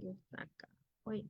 Dios acá. Oye.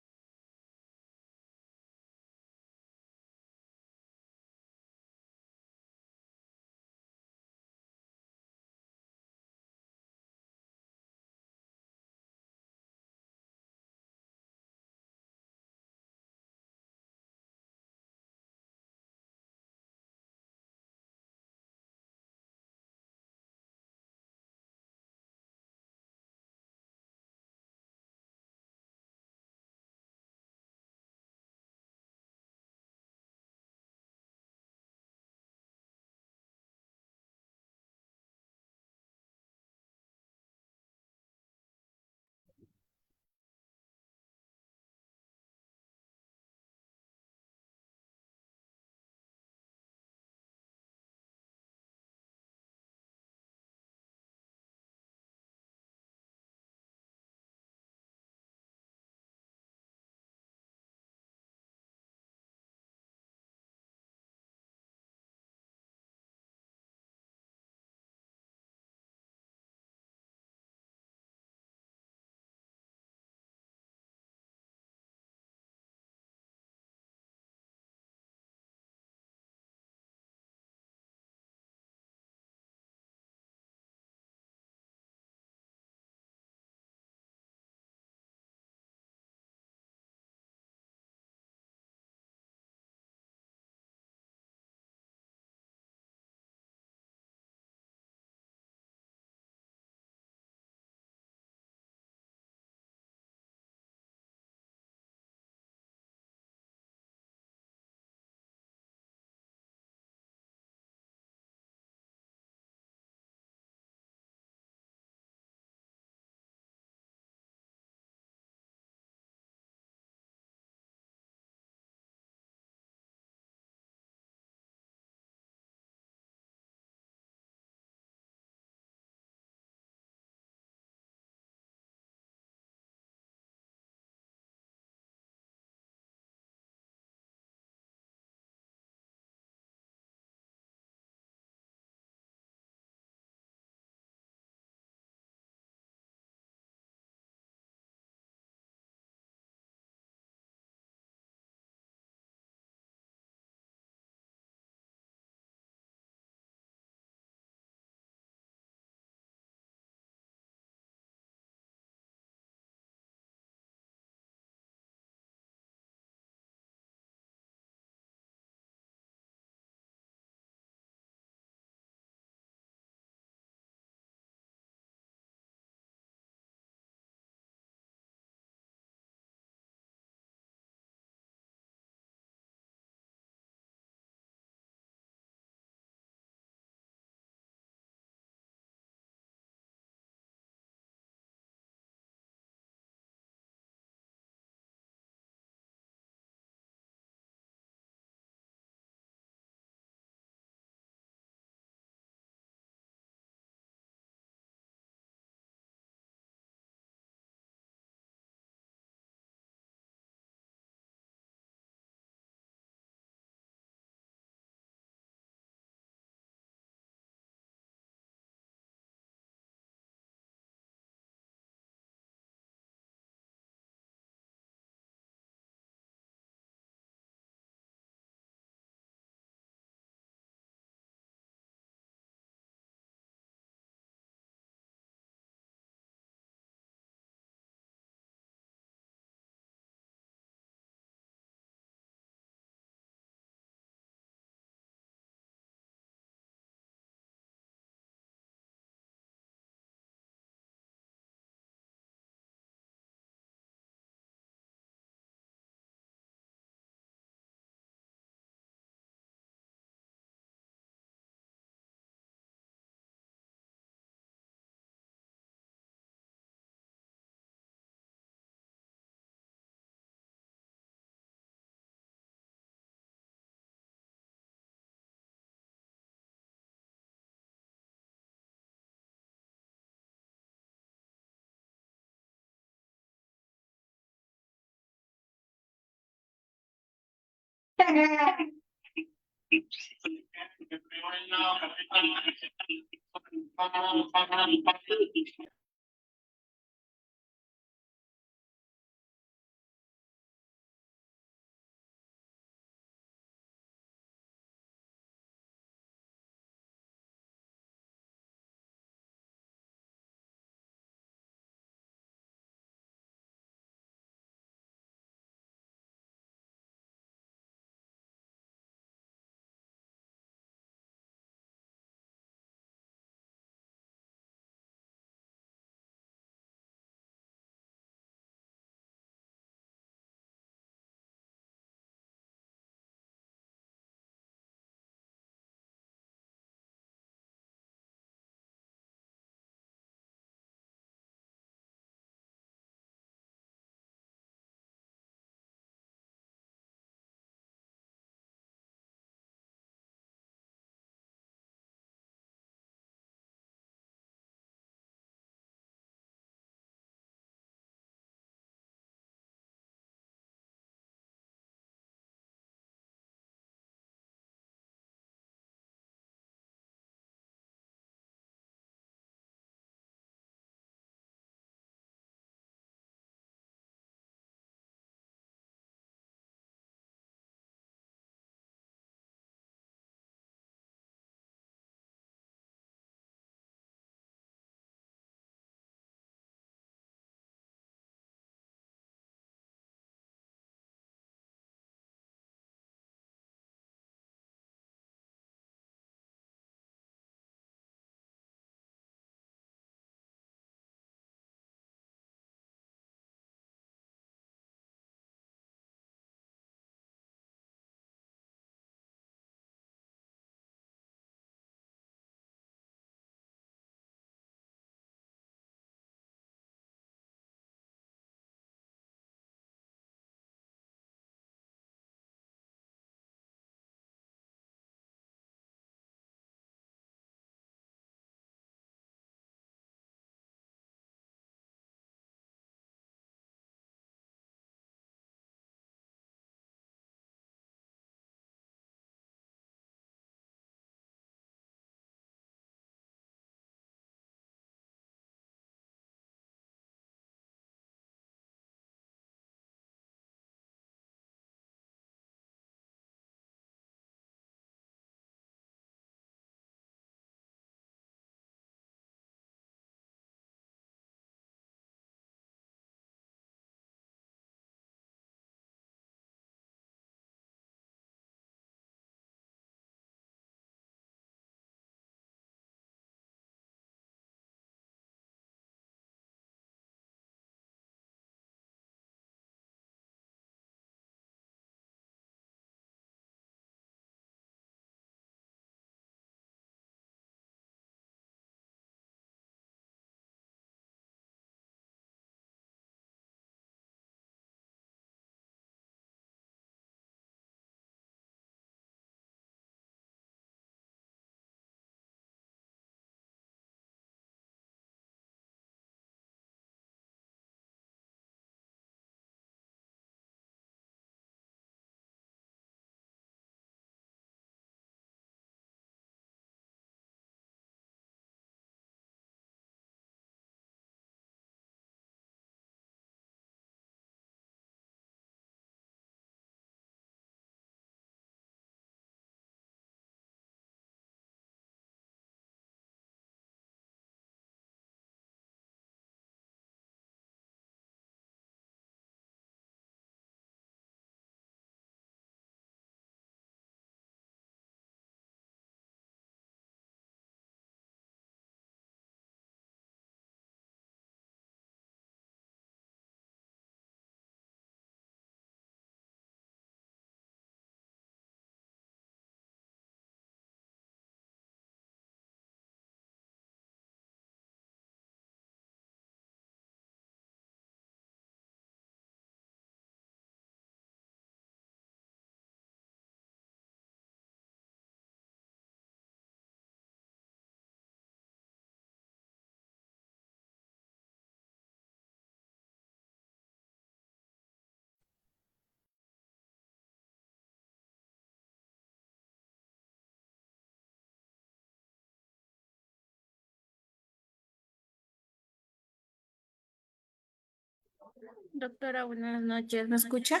Doctora, buenas noches. ¿Me escucha?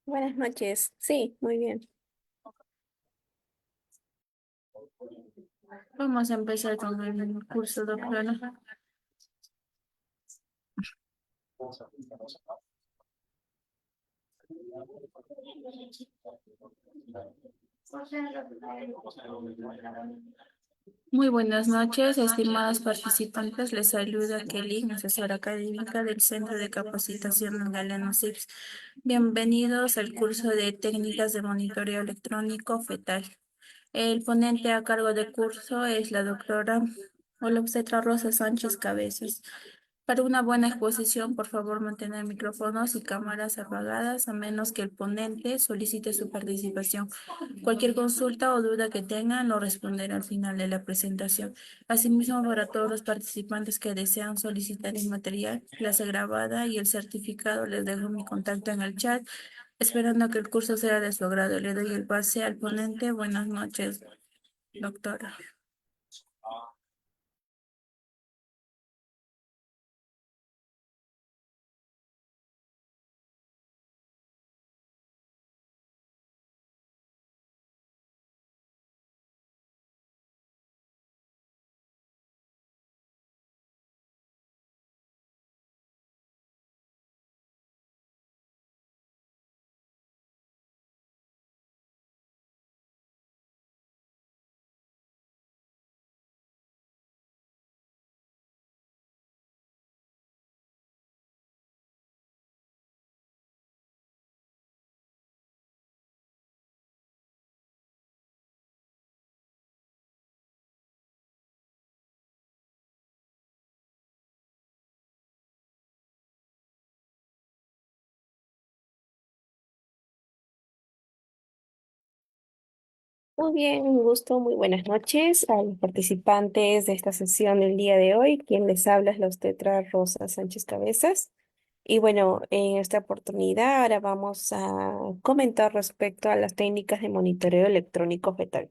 Buenas noches. Sí, muy bien. Vamos a empezar con el curso, doctora. Muy buenas noches, estimados participantes. Les saluda Kelly, asesora académica del Centro de Capacitación Galeno SIPS. Bienvenidos al curso de técnicas de monitoreo electrónico fetal. El ponente a cargo del curso es la doctora Olopcetra Rosa Sánchez Cabezas. Para una buena exposición, por favor, mantener micrófonos y cámaras apagadas, a menos que el ponente solicite su participación. Cualquier consulta o duda que tengan lo responderá al final de la presentación. Asimismo, para todos los participantes que desean solicitar el material, clase grabada y el certificado, les dejo mi contacto en el chat, esperando que el curso sea de su agrado. Le doy el pase al ponente. Buenas noches, doctora. Muy bien, un gusto, muy buenas noches a los participantes de esta sesión del día de hoy. Quien les habla es la obstetra Rosa Sánchez Cabezas. Y bueno, en esta oportunidad ahora vamos a comentar respecto a las técnicas de monitoreo electrónico fetal.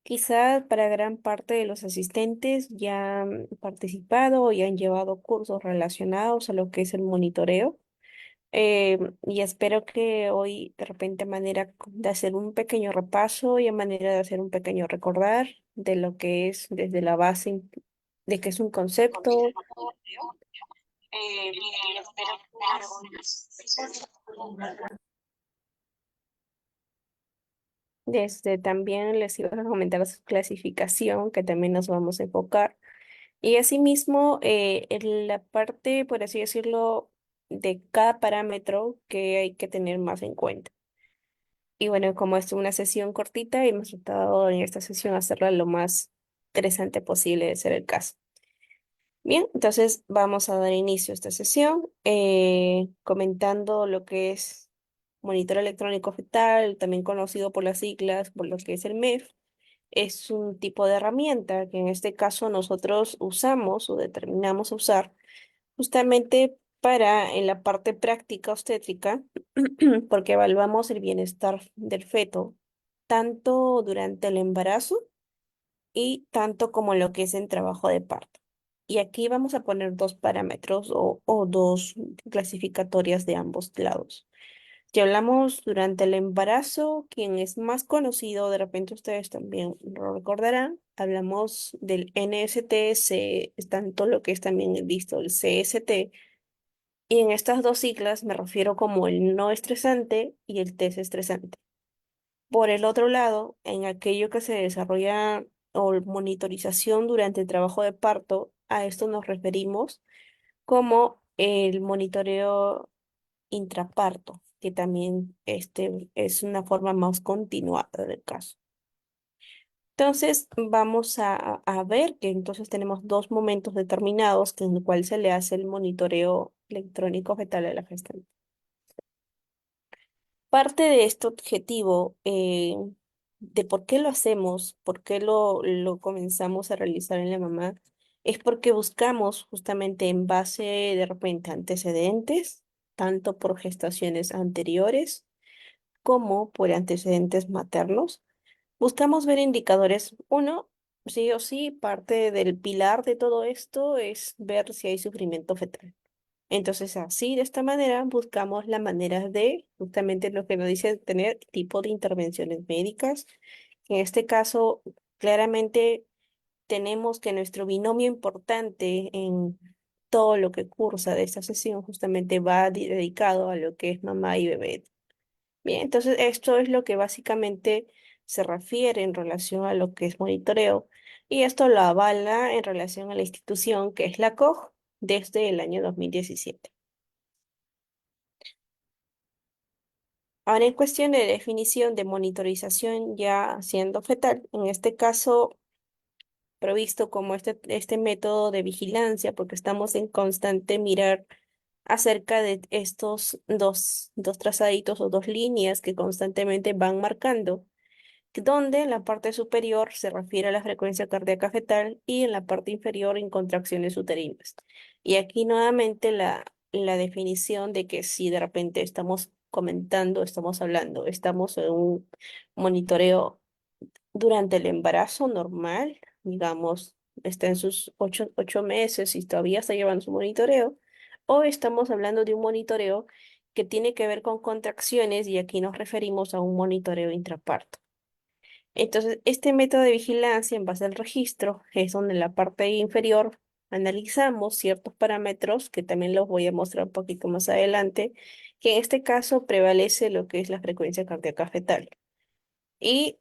Quizás para gran parte de los asistentes ya han participado y han llevado cursos relacionados a lo que es el monitoreo. Y espero que hoy, de repente, a manera de hacer un pequeño repaso y a manera de hacer un pequeño recordar de lo que es desde la base, de que es un concepto, Miren, espero desde también les iba a comentar su clasificación, que también nos vamos a enfocar. Y asimismo, en la parte, por así decirlo, de cada parámetro que hay que tener más en cuenta. Y bueno, como es una sesión cortita, hemos tratado en esta sesión hacerla lo más interesante posible de ser el caso. Bien, entonces vamos a dar inicio a esta sesión comentando lo que es monitor electrónico fetal, también conocido por las siglas, por lo que es el MEF. Es un tipo de herramienta que en este caso nosotros usamos o determinamos usar justamente para en la parte práctica obstétrica, porque evaluamos el bienestar del feto, tanto durante el embarazo y tanto como lo que es en trabajo de parto. Y aquí vamos a poner dos parámetros o dos clasificatorias de ambos lados. Ya hablamos durante el embarazo, quien es más conocido, de repente ustedes también lo recordarán, hablamos del NST, tanto lo que es también visto el CST, y en estas dos siglas me refiero como el no estresante y el test estresante. Por el otro lado, en aquello que se desarrolla o monitorización durante el trabajo de parto, a esto nos referimos como el monitoreo intraparto, que también es una forma más continuada del caso. Entonces, vamos a ver que entonces tenemos dos momentos determinados en el cual se le hace el monitoreo electrónico fetal a la gestante. Parte de este objetivo, de por qué lo hacemos, por qué lo comenzamos a realizar en la mamá, es porque buscamos justamente en base de repente antecedentes, tanto por gestaciones anteriores como por antecedentes maternos. Buscamos ver indicadores. Uno, sí o sí, parte del pilar de todo esto es ver si hay sufrimiento fetal. Entonces, así, de esta manera, buscamos la manera de, justamente lo que nos dice, tener tipo de intervenciones médicas. En este caso, claramente tenemos que nuestro binomio importante en todo lo que cursa de esta sesión justamente va dedicado a lo que es mamá y bebé. Bien, entonces esto es lo que básicamente se refiere en relación a lo que es monitoreo y esto lo avala en relación a la institución que es la COG desde el año 2017. Ahora, en cuestión de definición de monitorización ya siendo fetal, en este caso provisto como este método de vigilancia, porque estamos en constante mirar acerca de estos dos trazaditos o dos líneas que constantemente van marcando, donde en la parte superior se refiere a la frecuencia cardíaca fetal y en la parte inferior en contracciones uterinas. Y aquí nuevamente la definición de que si de repente estamos comentando, estamos hablando, estamos en un monitoreo durante el embarazo normal, digamos, está en sus ocho meses y todavía está llevando su monitoreo, o estamos hablando de un monitoreo que tiene que ver con contracciones y aquí nos referimos a un monitoreo intraparto. Entonces, este método de vigilancia en base al registro es donde en la parte inferior analizamos ciertos parámetros que también los voy a mostrar un poquito más adelante, que en este caso prevalece lo que es la frecuencia cardíaca fetal. Y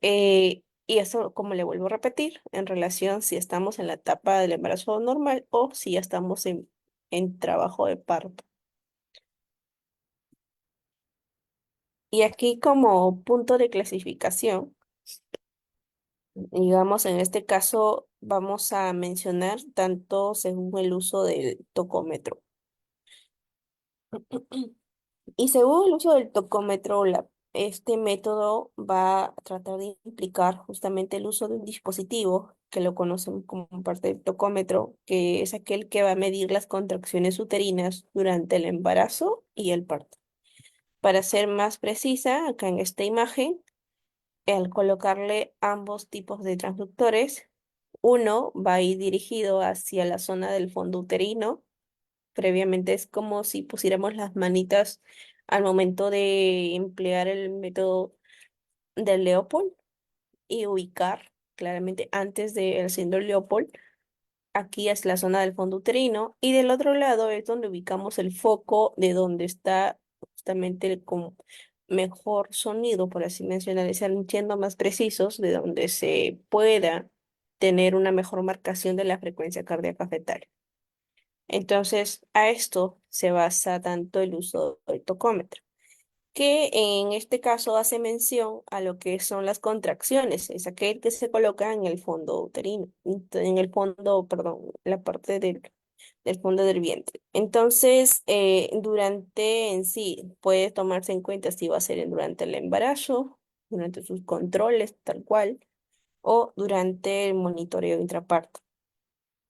eso, como le vuelvo a repetir, en relación si estamos en la etapa del embarazo normal o si ya estamos en trabajo de parto. Y aquí como punto de clasificación, digamos, en este caso vamos a mencionar tanto según el uso del tocómetro. Y según el uso del tocómetro, este método va a tratar de implicar justamente el uso de un dispositivo que lo conocen como parte del tocómetro, que es aquel que va a medir las contracciones uterinas durante el embarazo y el parto. Para ser más precisa, acá en esta imagen, al colocarle ambos tipos de transductores, uno va a ir dirigido hacia la zona del fondo uterino. Previamente es como si pusiéramos las manitas al momento de emplear el método del Leopold y ubicar claramente antes de haciendo el Leopold. Aquí es la zona del fondo uterino y del otro lado es donde ubicamos el foco de donde está justamente el con mejor sonido, por así mencionar, y siendo más precisos, de donde se pueda tener una mejor marcación de la frecuencia cardíaca fetal. Entonces, a esto se basa tanto el uso del tocómetro, que en este caso hace mención a lo que son las contracciones, es aquel que se coloca en el fondo uterino, en el fondo, perdón, la parte del fondo del vientre. Entonces, durante en sí, puede tomarse en cuenta si va a ser durante el embarazo, durante sus controles, tal cual, o durante el monitoreo intraparto.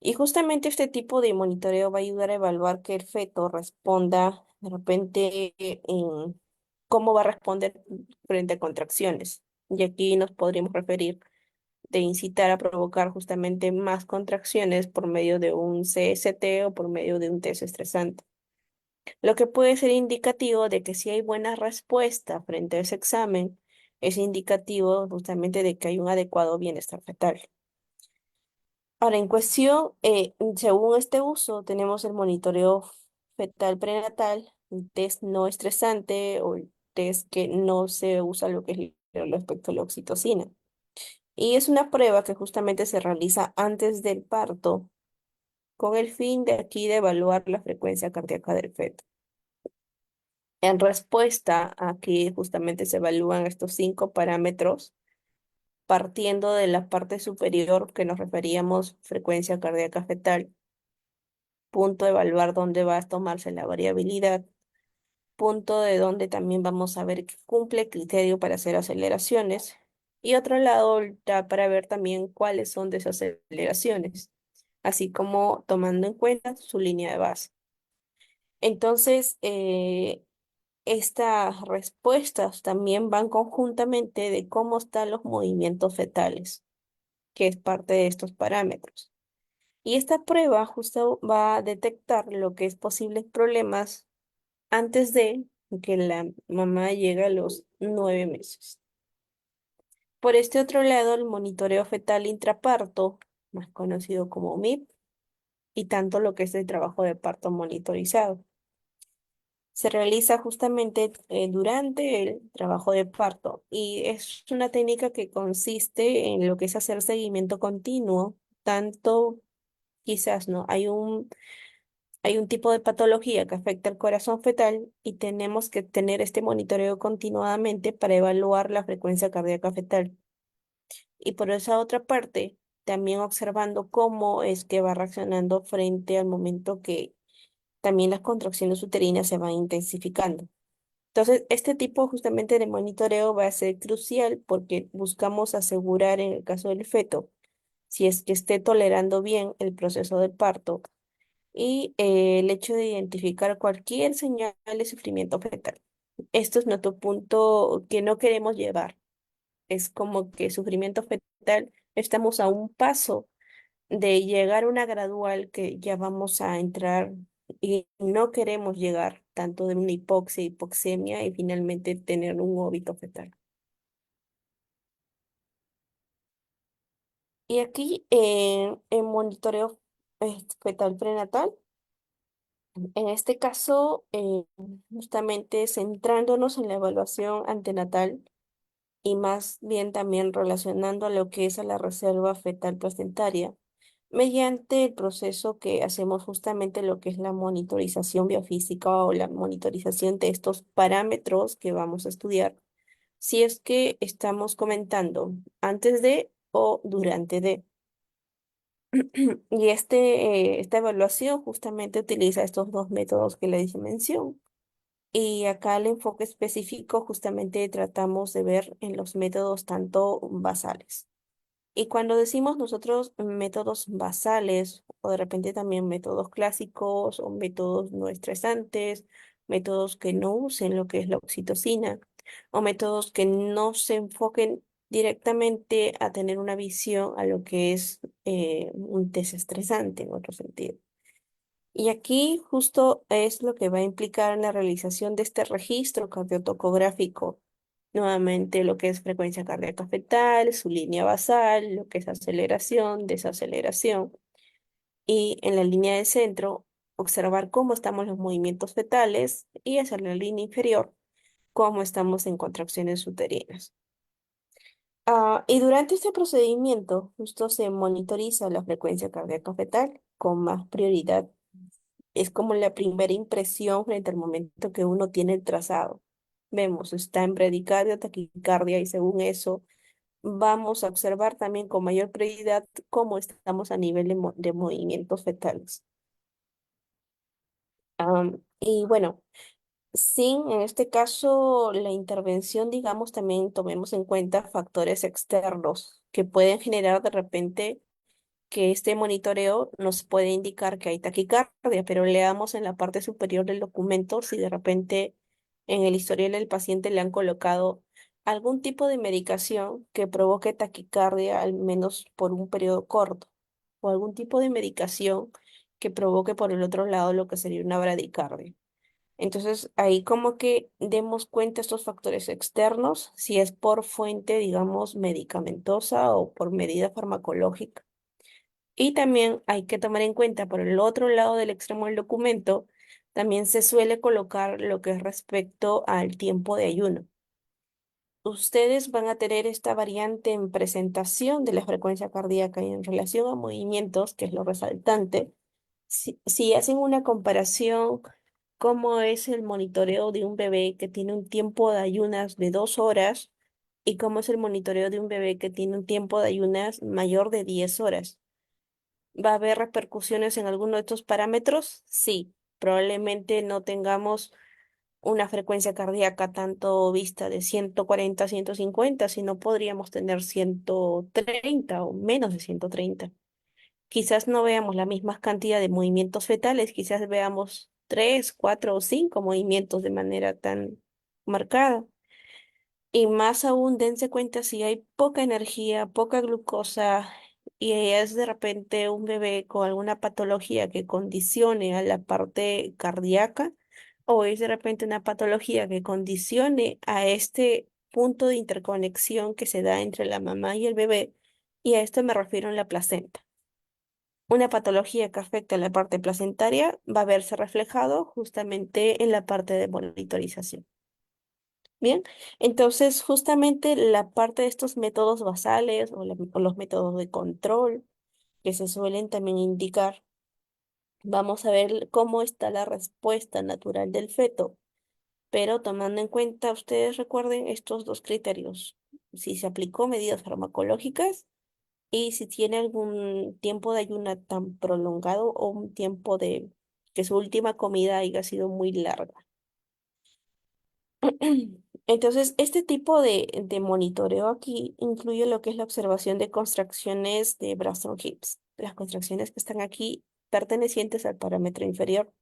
Y justamente este tipo de monitoreo va a ayudar a evaluar que el feto responda de repente en cómo va a responder frente a contracciones. Y aquí nos podríamos referir de incitar a provocar justamente más contracciones por medio de un CST o por medio de un test estresante. Lo que puede ser indicativo de que si hay buena respuesta frente a ese examen, es indicativo justamente de que hay un adecuado bienestar fetal. Ahora, en cuestión, según este uso, tenemos el monitoreo fetal prenatal, el test no estresante o el test que no se usa lo que es respecto a la oxitocina. Y es una prueba que justamente se realiza antes del parto con el fin de aquí de evaluar la frecuencia cardíaca del feto. En respuesta, aquí justamente se evalúan estos 5 parámetros partiendo de la parte superior que nos referíamos frecuencia cardíaca fetal, punto de evaluar dónde va a tomarse la variabilidad, punto de donde también vamos a ver que cumple el criterio para hacer aceleraciones, y otro lado ya para ver también cuáles son de esas aceleraciones, así como tomando en cuenta su línea de base. Entonces, estas respuestas también van conjuntamente de cómo están los movimientos fetales, que es parte de estos parámetros. Y esta prueba justo va a detectar lo que es posibles problemas antes de que la mamá llegue a los 9 meses. Por este otro lado, el monitoreo fetal intraparto, más conocido como MIP, y tanto lo que es el trabajo de parto monitorizado. Se realiza justamente durante el trabajo de parto y es una técnica que consiste en lo que es hacer seguimiento continuo, tanto quizás no, hay un tipo de patología que afecta al corazón fetal y tenemos que tener este monitoreo continuadamente para evaluar la frecuencia cardíaca fetal. Y por esa otra parte, también observando cómo es que va reaccionando frente al momento que también las contracciones uterinas se van intensificando. Entonces, este tipo justamente de monitoreo va a ser crucial porque buscamos asegurar en el caso del feto si es que esté tolerando bien el proceso del parto y el hecho de identificar cualquier señal de sufrimiento fetal. Esto es nuestro punto que no queremos llevar. Es como que sufrimiento fetal, estamos a un paso de llegar a una gradual que ya vamos a entrar y no queremos llegar tanto de una hipoxia, hipoxemia y finalmente tener un óbito fetal. Y aquí en monitoreo fetal prenatal, en este caso, justamente centrándonos en la evaluación antenatal y más bien también relacionando a lo que es a la reserva fetal placentaria, mediante el proceso que hacemos justamente lo que es la monitorización biofísica o la monitorización de estos parámetros que vamos a estudiar, si es que estamos comentando antes de o durante de. Y esta evaluación justamente utiliza estos dos métodos que le hice mención. Y acá el enfoque específico justamente tratamos de ver en los métodos tanto basales. Y cuando decimos nosotros métodos basales o de repente también métodos clásicos o métodos no estresantes, métodos que no usen lo que es la oxitocina o métodos que no se enfoquen directamente a tener una visión a lo que es un desestresante en otro sentido. Y aquí justo es lo que va a implicar en la realización de este registro cardiotocográfico. Nuevamente lo que es frecuencia cardíaca fetal, su línea basal, lo que es aceleración, desaceleración. Y en la línea de centro, observar cómo estamos los movimientos fetales y hacia la línea inferior, cómo estamos en contracciones uterinas. Y durante este procedimiento, justo se monitoriza la frecuencia cardíaca fetal con más prioridad. Es como la primera impresión frente al momento que uno tiene el trazado. Vemos, está en bradicardia, taquicardia y según eso vamos a observar también con mayor prioridad cómo estamos a nivel de movimientos fetales. Y bueno, sin en este caso la intervención, digamos, también tomemos en cuenta factores externos que pueden generar de repente que este monitoreo nos puede indicar que hay taquicardia, pero leamos en la parte superior del documento si de repente en el historial del paciente le han colocado algún tipo de medicación que provoque taquicardia al menos por un periodo corto, o algún tipo de medicación que provoque por el otro lado lo que sería una bradicardia. Entonces, ahí como que demos cuenta estos factores externos, si es por fuente, digamos, medicamentosa o por medida farmacológica. Y también hay que tomar en cuenta por el otro lado del extremo del documento, también se suele colocar lo que es respecto al tiempo de ayuno. Ustedes van a tener esta variante en presentación de la frecuencia cardíaca y en relación a movimientos, que es lo resaltante. Si hacen una comparación, cómo es el monitoreo de un bebé que tiene un tiempo de ayunas de 2 horas y cómo es el monitoreo de un bebé que tiene un tiempo de ayunas mayor de 10 horas. ¿Va a haber repercusiones en alguno de estos parámetros? Sí, probablemente no tengamos una frecuencia cardíaca tanto vista de 140 a 150, sino podríamos tener 130 o menos de 130. Quizás no veamos la misma cantidad de movimientos fetales, quizás veamos 3, 4 o 5 movimientos de manera tan marcada. Y más aún, dense cuenta si hay poca energía, poca glucosa y es de repente un bebé con alguna patología que condicione a la parte cardíaca, o es de repente una patología que condicione a este punto de interconexión que se da entre la mamá y el bebé, y a esto me refiero en la placenta. Una patología que afecta a la parte placentaria va a verse reflejado justamente en la parte de monitorización. Bien, entonces justamente la parte de estos métodos basales o los métodos de control que se suelen también indicar, vamos a ver cómo está la respuesta natural del feto, pero tomando en cuenta, ustedes recuerden estos dos criterios, si se aplicó medidas farmacológicas y si tiene algún tiempo de ayuna tan prolongado o un tiempo de que su última comida haya sido muy larga. Entonces, este tipo de monitoreo aquí incluye lo que es la observación de contracciones de Braxton Hicks, las contracciones que están aquí pertenecientes al parámetro inferior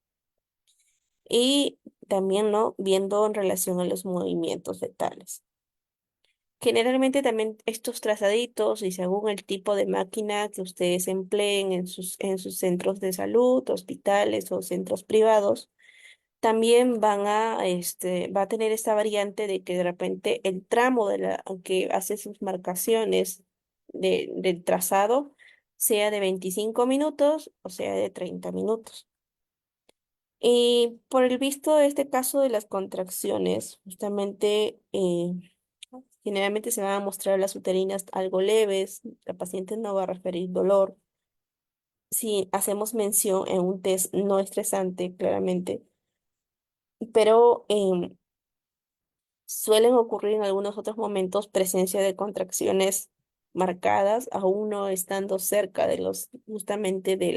y también, ¿no? Viendo en relación a los movimientos fetales. Generalmente también estos trazaditos y según el tipo de máquina que ustedes empleen en sus centros de salud, hospitales o centros privados, también va a tener esta variante de que de repente el tramo de la, que hace sus marcaciones del trazado sea de 25 minutos o sea de 30 minutos. Y por el visto de este caso de las contracciones, justamente generalmente se van a mostrar las uterinas algo leves, la paciente no va a referir dolor. Si hacemos mención en un test no estresante, claramente, pero suelen ocurrir en algunos otros momentos presencia de contracciones marcadas, aún no estando cerca de los, justamente de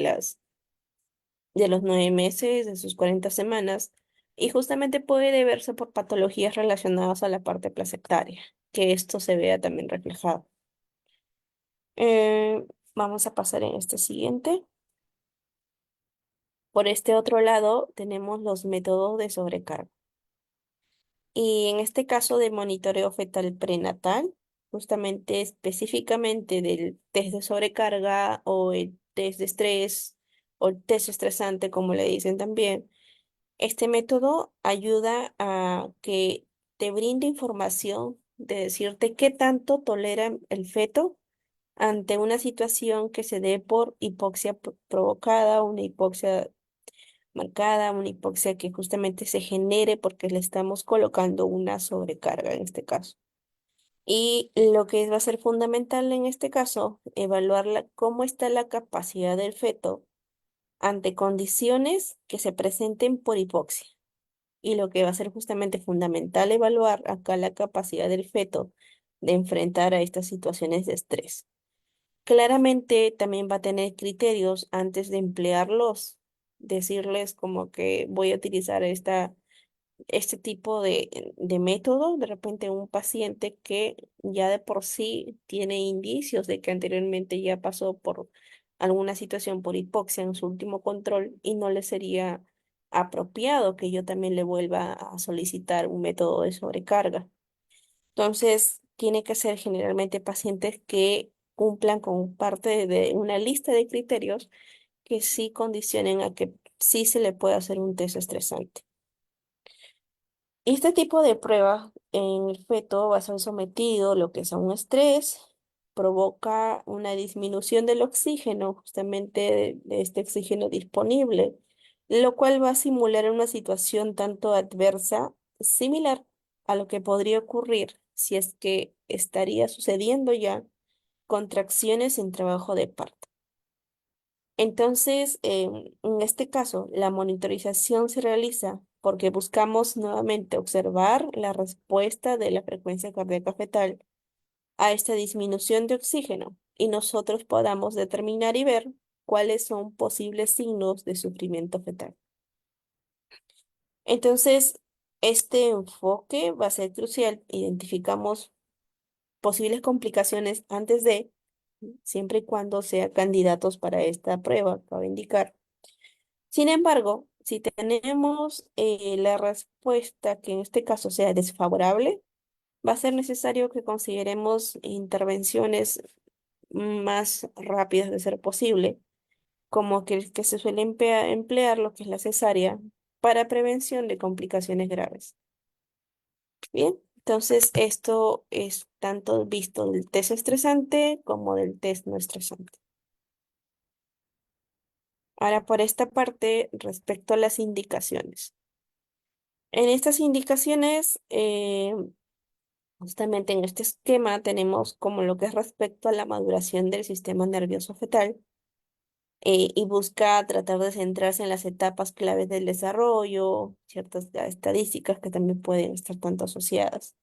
los 9 meses, de sus 40 semanas, y justamente puede deberse por patologías relacionadas a la parte placentaria, que esto se vea también reflejado. Eh, Vamos a pasar en este siguiente. Por este otro lado, tenemos los métodos de sobrecarga. Y en este caso de monitoreo fetal prenatal, justamente específicamente del test de sobrecarga o el test de estrés o el test estresante, como le dicen también, este método ayuda a que te brinde información de decirte qué tanto tolera el feto ante una situación que se dé por hipoxia provocada, una hipoxia marcada, una hipoxia que justamente se genere porque le estamos colocando una sobrecarga en este caso. Y lo que va a ser fundamental en este caso, evaluar cómo está la capacidad del feto ante condiciones que se presenten por hipoxia. Y lo que va a ser justamente fundamental evaluar acá la capacidad del feto de enfrentar a estas situaciones de estrés. Claramente también va a tener criterios antes de emplearlos, decirles como que voy a utilizar este tipo de método, de repente un paciente que ya de por sí tiene indicios de que anteriormente ya pasó por alguna situación por hipoxia en su último control y no le sería apropiado que yo también le vuelva a solicitar un método de sobrecarga. Entonces, tiene que ser generalmente pacientes que cumplan con parte de una lista de criterios que sí condicionen a que sí se le pueda hacer un test estresante. Este tipo de pruebas en el feto va a ser sometido lo que es a un estrés, provoca una disminución del oxígeno, justamente de este oxígeno disponible, lo cual va a simular una situación tanto adversa, similar a lo que podría ocurrir si es que estaría sucediendo ya contracciones en trabajo de parto. Entonces, en este caso, la monitorización se realiza porque buscamos nuevamente observar la respuesta de la frecuencia cardíaca fetal a esta disminución de oxígeno y nosotros podamos determinar y ver cuáles son posibles signos de sufrimiento fetal. Entonces, este enfoque va a ser crucial. Identificamos posibles complicaciones antes de, siempre y cuando sean candidatos para esta prueba, cabe indicar. Sin embargo, si tenemos la respuesta que en este caso sea desfavorable, va a ser necesario que consideremos intervenciones más rápidas de ser posible, como que se suele emplear lo que es la cesárea para prevención de complicaciones graves. Bien, entonces esto es tanto visto del test estresante como del test no estresante. Ahora, por esta parte, respecto a las indicaciones. En estas indicaciones, justamente en este esquema tenemos como lo que es respecto a la maduración del sistema nervioso fetal y busca tratar de centrarse en las etapas claves del desarrollo, ciertas estadísticas que también pueden estar tanto asociadas.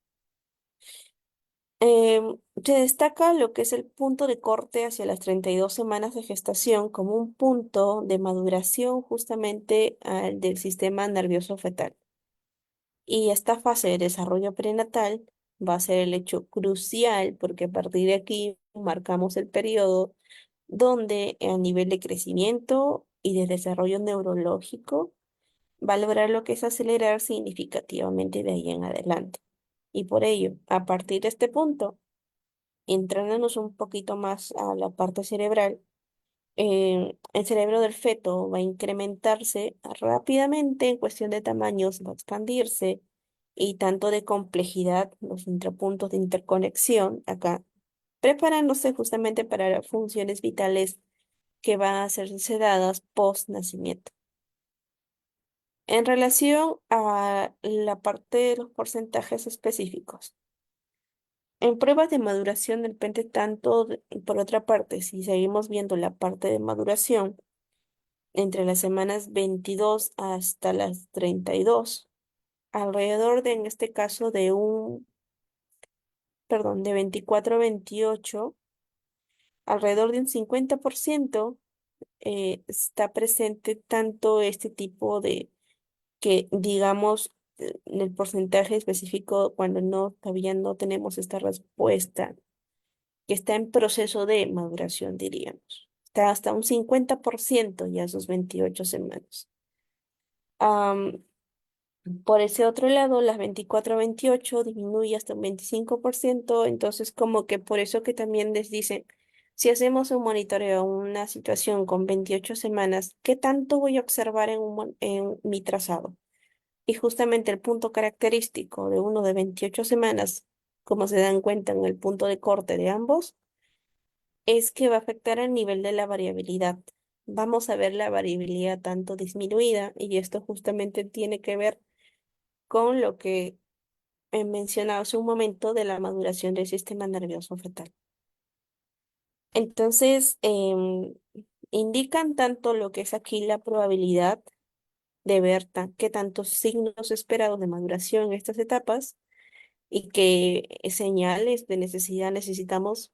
Se destaca lo que es el punto de corte hacia las 32 semanas de gestación como un punto de maduración justamente del sistema nervioso fetal. Y esta fase de desarrollo prenatal va a ser el hecho crucial porque a partir de aquí marcamos el periodo donde a nivel de crecimiento y de desarrollo neurológico va a lograr lo que es acelerar significativamente de ahí en adelante. Y por ello, a partir de este punto, entrándonos un poquito más a la parte cerebral, el cerebro del feto va a incrementarse rápidamente en cuestión de tamaños, va a expandirse y tanto de complejidad, los intrapuntos de interconexión acá, preparándose justamente para funciones vitales que van a ser dadas post nacimiento. En relación a la parte de los porcentajes específicos. En pruebas de maduración depende tanto, por otra parte, si seguimos viendo la parte de maduración, entre las semanas 22 hasta las 32, alrededor de, en este caso, de 24 a 28, alrededor de un 50% está presente tanto este tipo de, que digamos, el porcentaje específico cuando no, todavía no tenemos esta respuesta que está en proceso de maduración, diríamos. Está hasta un 50% ya sus 28 semanas. Am, por ese otro lado, las 24 a 28 disminuye hasta un 25%, entonces como que por eso que también les dicen, si hacemos un monitoreo, una situación con 28 semanas, ¿qué tanto voy a observar en mi trazado? Y justamente el punto característico de uno de 28 semanas, como se dan cuenta en el punto de corte de ambos, es que va a afectar el nivel de la variabilidad. Vamos a ver la variabilidad tanto disminuida y esto justamente tiene que ver con lo que he mencionado hace un momento de la maduración del sistema nervioso fetal. Entonces, indican tanto lo que es aquí la probabilidad de ver qué tantos signos esperados de maduración en estas etapas y qué señales de necesidad necesitamos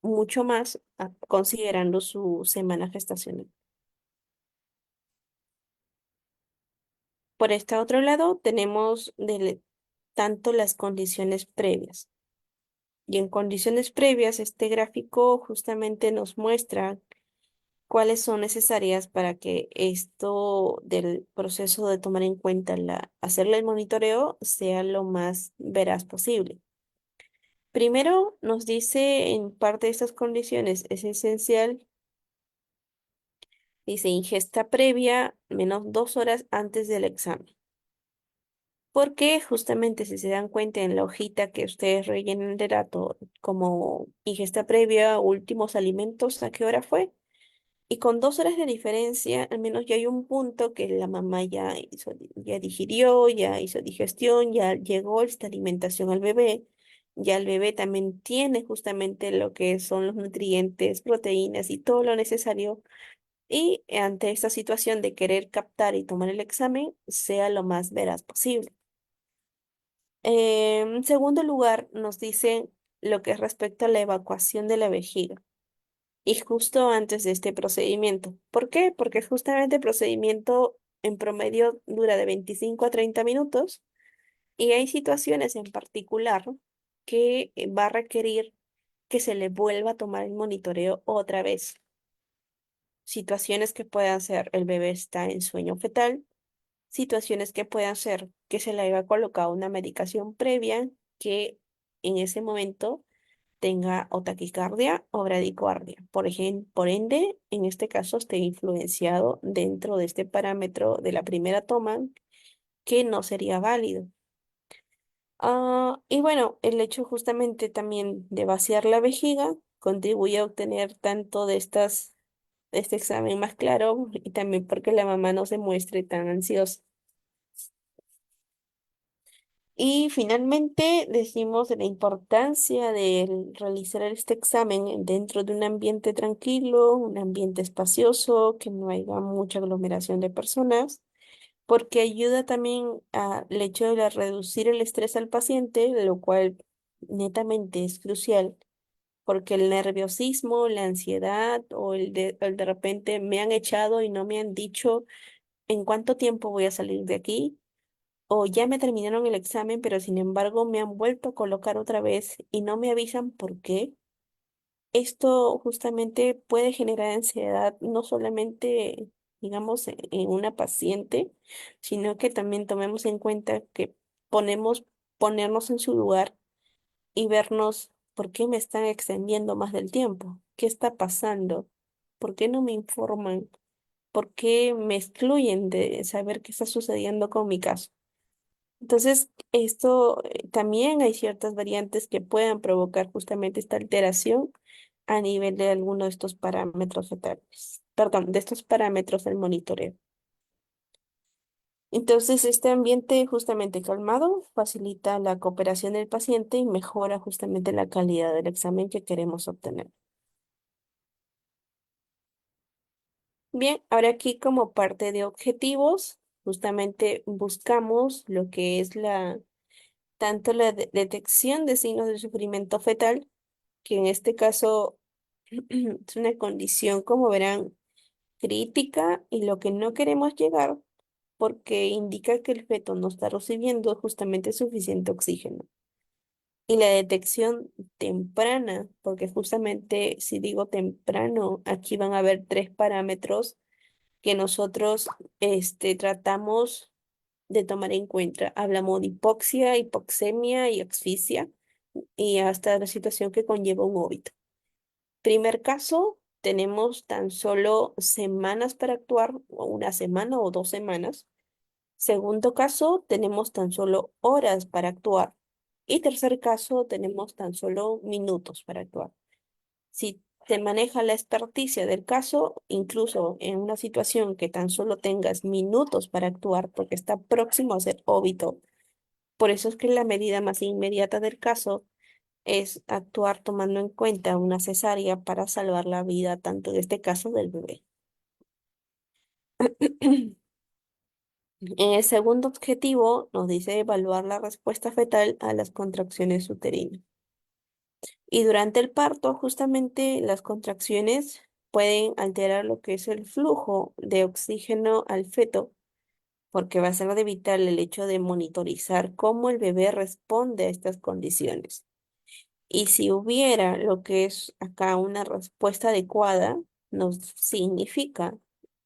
mucho más considerando su semana gestacional. Por este otro lado, tenemos tanto las condiciones previas. Y en condiciones previas, este gráfico justamente nos muestra cuáles son necesarias para que esto del proceso de tomar en cuenta hacerle el monitoreo sea lo más veraz posible. Primero, nos dice en parte de estas condiciones, es esencial, dice ingesta previa menos 2 horas antes del examen. Porque justamente si se dan cuenta en la hojita que ustedes rellenen de dato como ingesta previa, últimos alimentos, ¿a qué hora fue? Y con 2 horas de diferencia, al menos ya hay un punto que la mamá ya digirió, ya hizo digestión, ya llegó esta alimentación al bebé, ya el bebé también tiene justamente lo que son los nutrientes, proteínas y todo lo necesario. Y ante esta situación de querer captar y tomar el examen, sea lo más veraz posible. En segundo lugar, nos dicen lo que es respecto a la evacuación de la vejiga. Y justo antes de este procedimiento. ¿Por qué? Porque justamente el procedimiento en promedio dura de 25 a 30 minutos y hay situaciones en particular que va a requerir que se le vuelva a tomar el monitoreo otra vez. Situaciones que puedan ser el bebé está en sueño fetal, situaciones que puedan ser que se le haya colocado una medicación previa que en ese momento tenga o taquicardia o bradicardia. Por ende, en este caso esté influenciado dentro de este parámetro de la primera toma que no sería válido. Y bueno, el hecho justamente también de vaciar la vejiga contribuye a obtener tanto de este examen más claro y también porque la mamá no se muestre tan ansiosa. Y finalmente decimos de la importancia de realizar este examen dentro de un ambiente tranquilo, un ambiente espacioso, que no haya mucha aglomeración de personas, porque ayuda también al hecho de reducir el estrés al paciente, lo cual netamente es crucial, porque el nerviosismo, la ansiedad o el de repente me han echado y no me han dicho en cuánto tiempo voy a salir de aquí o ya me terminaron el examen, pero sin embargo me han vuelto a colocar otra vez y no me avisan por qué. Esto justamente puede generar ansiedad no solamente, digamos, en una paciente, sino que también tomemos en cuenta que ponemos, ponernos en su lugar y vernos por qué me están extendiendo más del tiempo, qué está pasando, por qué no me informan, por qué me excluyen de saber qué está sucediendo con mi caso. Entonces, esto también hay ciertas variantes que puedan provocar justamente esta alteración a nivel de alguno de estos parámetros fetales, perdón, de estos parámetros del monitoreo. Entonces, este ambiente justamente calmado facilita la cooperación del paciente y mejora justamente la calidad del examen que queremos obtener. Bien, ahora aquí como parte de objetivos, justamente buscamos lo que es tanto la detección de signos de sufrimiento fetal, que en este caso es una condición, como verán, crítica y lo que no queremos llegar porque indica que el feto no está recibiendo justamente suficiente oxígeno. Y la detección temprana, porque justamente si digo temprano, aquí van a haber tres parámetros que nosotros tratamos de tomar en cuenta. Hablamos de hipoxia, hipoxemia y asfixia y hasta la situación que conlleva un óbito. Primer caso, tenemos tan solo semanas para actuar, o una semana o 2 semanas. Segundo caso, tenemos tan solo horas para actuar. Y tercer caso, tenemos tan solo minutos para actuar. Si se maneja la experticia del caso, incluso en una situación que tan solo tengas minutos para actuar porque está próximo a ser óbito, por eso es que la medida más inmediata del caso es actuar tomando en cuenta una cesárea para salvar la vida tanto en este caso del bebé. En el segundo objetivo nos dice evaluar la respuesta fetal a las contracciones uterinas. Y durante el parto, justamente las contracciones pueden alterar lo que es el flujo de oxígeno al feto, porque va a ser de vital el hecho de monitorizar cómo el bebé responde a estas condiciones. Y si hubiera lo que es acá una respuesta adecuada, nos significa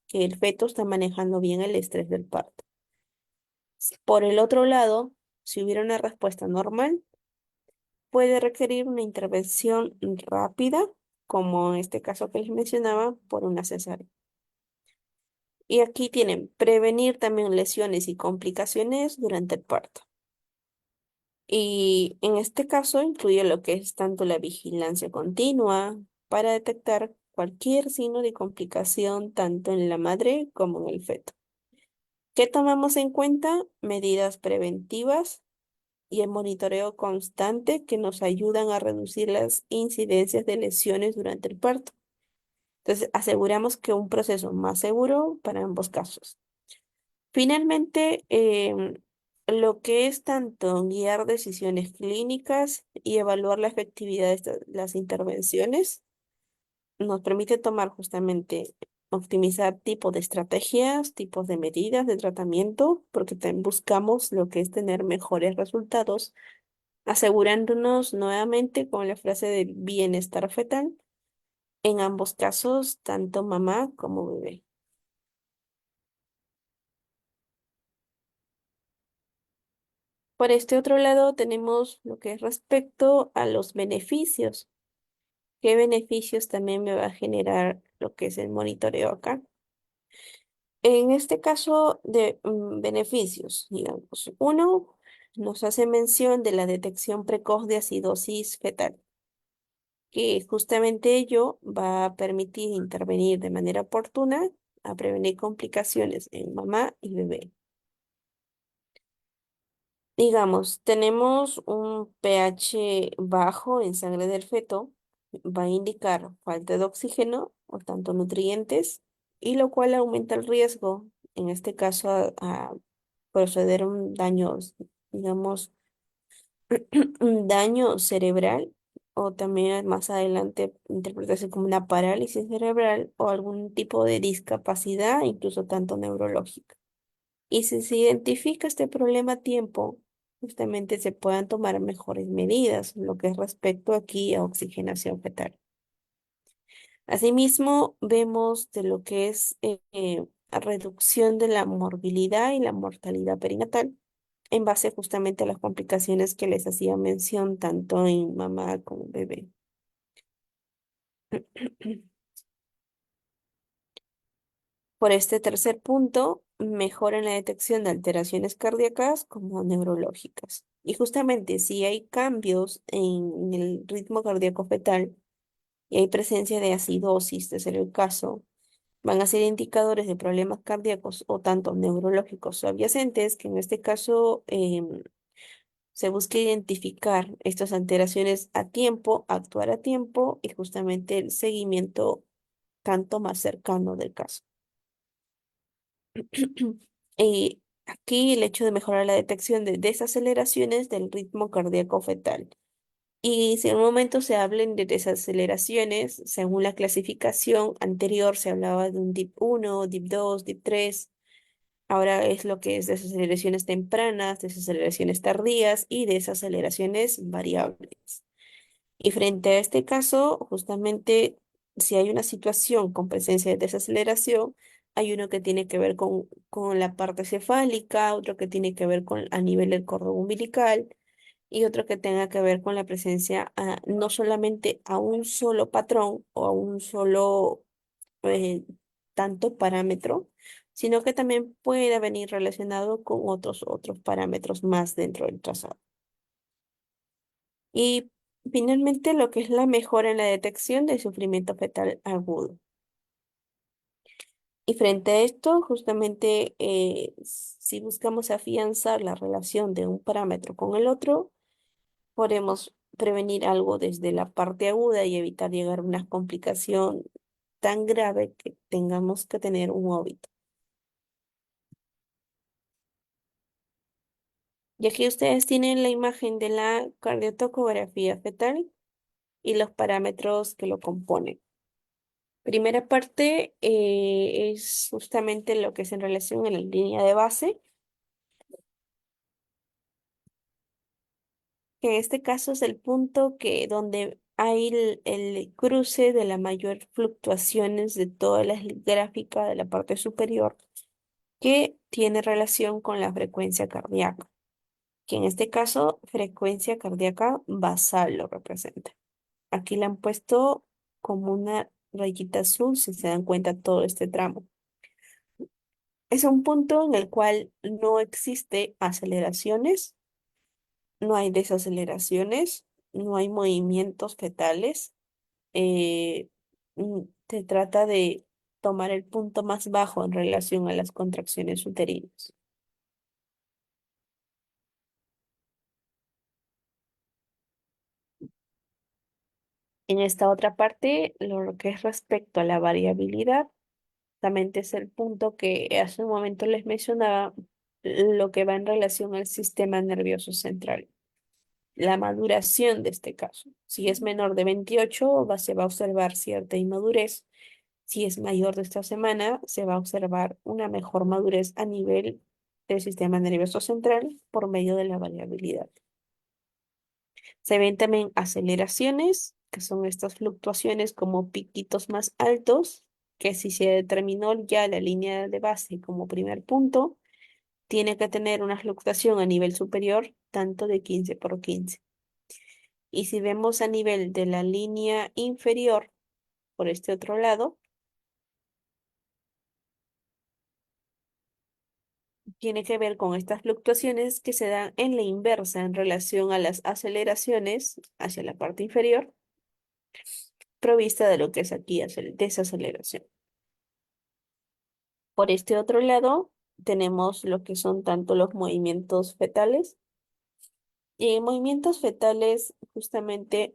que el feto está manejando bien el estrés del parto. Por el otro lado, si hubiera una respuesta normal, puede requerir una intervención rápida, como en este caso que les mencionaba, por una cesárea. Y aquí tienen prevenir también lesiones y complicaciones durante el parto. Y en este caso incluye lo que es tanto la vigilancia continua para detectar cualquier signo de complicación tanto en la madre como en el feto. ¿Qué tomamos en cuenta? Medidas preventivas y el monitoreo constante que nos ayudan a reducir las incidencias de lesiones durante el parto. Entonces, aseguramos que un proceso más seguro para ambos casos. Finalmente, lo que es tanto guiar decisiones clínicas y evaluar la efectividad de las intervenciones nos permite tomar justamente, optimizar tipos de estrategias, tipos de medidas de tratamiento, porque también buscamos lo que es tener mejores resultados, asegurándonos nuevamente con la frase de bienestar fetal, en ambos casos, tanto mamá como bebé. Por este otro lado tenemos lo que es respecto a los beneficios. ¿Qué beneficios también me va a generar lo que es el monitoreo acá? En este caso de beneficios, digamos, uno nos hace mención de la detección precoz de acidosis fetal, que justamente ello va a permitir intervenir de manera oportuna a prevenir complicaciones en mamá y bebé. Digamos, tenemos un pH bajo en sangre del feto, va a indicar falta de oxígeno o tanto nutrientes, y lo cual aumenta el riesgo, en este caso, a proceder a un daño, digamos, un daño cerebral, o también más adelante interpretarse como una parálisis cerebral o algún tipo de discapacidad, incluso tanto neurológica. Y si se identifica este problema a tiempo, justamente se puedan tomar mejores medidas, lo que es respecto aquí a oxigenación fetal. Asimismo, vemos de lo que es a reducción de la morbilidad y la mortalidad perinatal en base justamente a las complicaciones que les hacía mención tanto en mamá como bebé. Por este tercer punto, mejora en la detección de alteraciones cardíacas como neurológicas. Y justamente si hay cambios en el ritmo cardíaco fetal y hay presencia de acidosis, de ser el caso, van a ser indicadores de problemas cardíacos o tanto neurológicos subyacentes, que en este caso se busca identificar estas alteraciones a tiempo, actuar a tiempo y justamente el seguimiento tanto más cercano del caso. Y aquí el hecho de mejorar la detección de desaceleraciones del ritmo cardíaco fetal. Y si en un momento se hablen de desaceleraciones, según la clasificación anterior se hablaba de un DIP 1, DIP 2, DIP 3. Ahora es lo que es desaceleraciones tempranas, desaceleraciones tardías y desaceleraciones variables. Y frente a este caso, justamente si hay una situación con presencia de desaceleración, hay uno que tiene que ver con la parte cefálica, otro que tiene que ver con a nivel del cordón umbilical y otro que tenga que ver con la presencia no solamente a un solo patrón o a un solo eh, tanto parámetro, sino que también puede venir relacionado con otros parámetros más dentro del trazado. Y finalmente, lo que es la mejora en la detección del sufrimiento fetal agudo. Y frente a esto, justamente, si buscamos afianzar la relación de un parámetro con el otro, podemos prevenir algo desde la parte aguda y evitar llegar a una complicación tan grave que tengamos que tener un óbito. Y aquí ustedes tienen la imagen de la cardiotocografía fetal y los parámetros que lo componen. Primera parte es justamente lo que es en relación a la línea de base, que en este caso es el punto donde hay el cruce de la mayor fluctuaciones de todas las gráficas de la parte superior, que tiene relación con la frecuencia cardíaca, que en este caso frecuencia cardíaca basal lo representa. Aquí le han puesto como una rayita azul, si se dan cuenta todo este tramo. Es un punto en el cual no existe aceleraciones, no hay desaceleraciones, no hay movimientos fetales. eh, Se trata de tomar el punto más bajo en relación a las contracciones uterinas. En esta otra parte, lo que es respecto a la variabilidad, justamente es el punto que hace un momento les mencionaba, lo que va en relación al sistema nervioso central. La maduración de este caso. Si es menor de 28, se va a observar cierta inmadurez. Si es mayor de esta semana, se va a observar una mejor madurez a nivel del sistema nervioso central por medio de la variabilidad. Se ven también aceleraciones, que son estas fluctuaciones como piquitos más altos, que si se determinó ya la línea de base como primer punto, tiene que tener una fluctuación a nivel superior tanto de 15 por 15. Y si vemos a nivel de la línea inferior, por este otro lado, tiene que ver con estas fluctuaciones que se dan en la inversa en relación a las aceleraciones hacia la parte inferior, provista de lo que es aquí desaceleración. Por este otro lado, tenemos lo que son tanto los movimientos fetales. Y en movimientos fetales justamente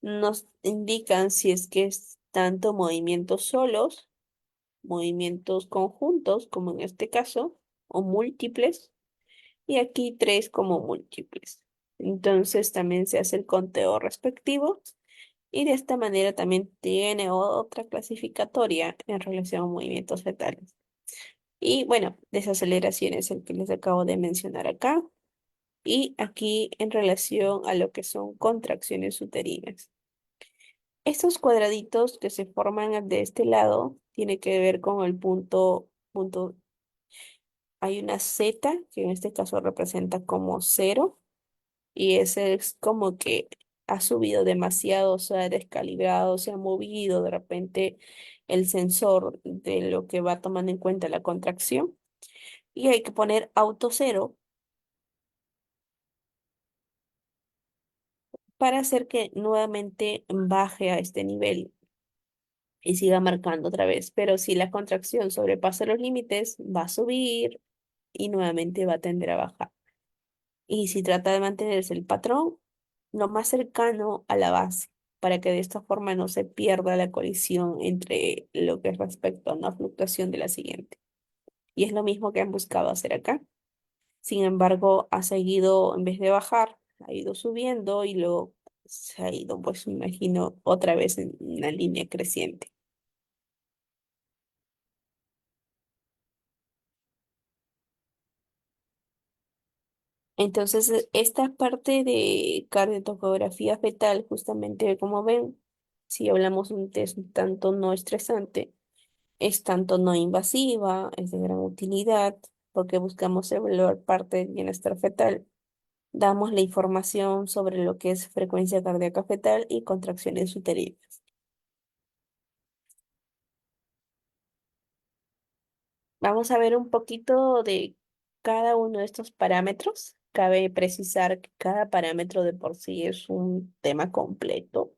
nos indican si es que es tanto movimientos solos, movimientos conjuntos, como en este caso, o múltiples, y aquí tres como múltiples. Entonces también se hace el conteo respectivo y de esta manera también tiene otra clasificatoria en relación a movimientos fetales. Y bueno, desaceleración es el que les acabo de mencionar acá. Y aquí en relación a lo que son contracciones uterinas. Estos cuadraditos que se forman de este lado tiene que ver con el punto. Hay una Z que en este caso representa como cero y ese es como que ha subido demasiado, se ha descalibrado, se ha movido de repente el sensor de lo que va tomando en cuenta la contracción y hay que poner auto cero para hacer que nuevamente baje a este nivel y siga marcando otra vez. Pero si la contracción sobrepasa los límites, va a subir y nuevamente va a tender a bajar. Y si trata de mantenerse el patrón lo más cercano a la base, para que de esta forma no se pierda la colisión entre lo que es respecto a una fluctuación de la siguiente. Y es lo mismo que han buscado hacer acá. Sin embargo, ha seguido, en vez de bajar, ha ido subiendo y luego se ha ido, pues me imagino, otra vez en una línea creciente. Entonces, esta parte de cardiotocografía fetal, justamente como ven, si hablamos de un test tanto no estresante, es tanto no invasiva, es de gran utilidad, porque buscamos evaluar parte del bienestar fetal. Damos la información sobre lo que es frecuencia cardíaca fetal y contracciones uterinas. Vamos a ver un poquito de cada uno de estos parámetros. Cabe precisar que cada parámetro de por sí es un tema completo,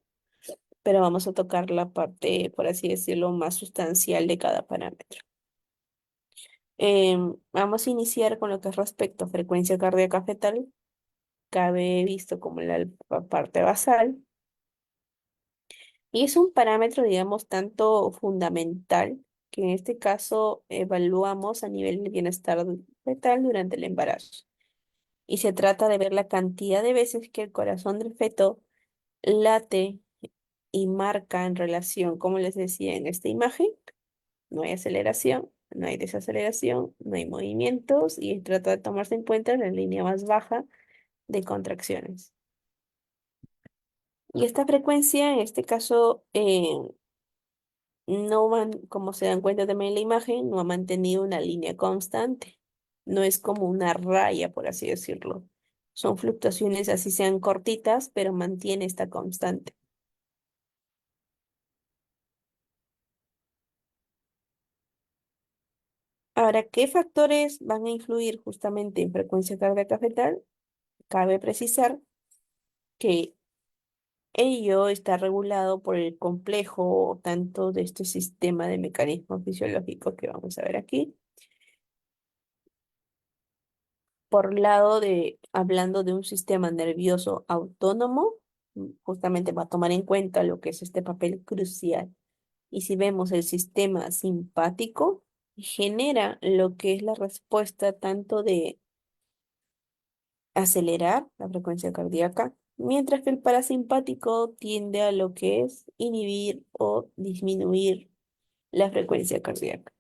pero vamos a tocar la parte, por así decirlo, más sustancial de cada parámetro. Vamos a iniciar con lo que es respecto a frecuencia cardíaca fetal. Cabe visto como la parte basal. Y es un parámetro, digamos, tanto fundamental que en este caso evaluamos a nivel de bienestar fetal durante el embarazo. Y se trata de ver la cantidad de veces que el corazón del feto late y marca en relación, como les decía en esta imagen, no hay aceleración, no hay desaceleración, no hay movimientos y trata de tomarse en cuenta la línea más baja de contracciones. Y esta frecuencia, en este caso, no van, como se dan cuenta también en la imagen, no ha mantenido una línea constante. No es como una raya, por así decirlo. Son fluctuaciones así sean cortitas, pero mantiene esta constante. Ahora, ¿qué factores van a influir justamente en frecuencia cardíaca fetal? Cabe precisar que ello está regulado por el complejo tanto de este sistema de mecanismos fisiológicos que vamos a ver aquí, por lado de, hablando de un sistema nervioso autónomo, justamente va a tomar en cuenta lo que es este papel crucial. Y si vemos el sistema simpático, genera lo que es la respuesta tanto de acelerar la frecuencia cardíaca, mientras que el parasimpático tiende a lo que es inhibir o disminuir la frecuencia cardíaca.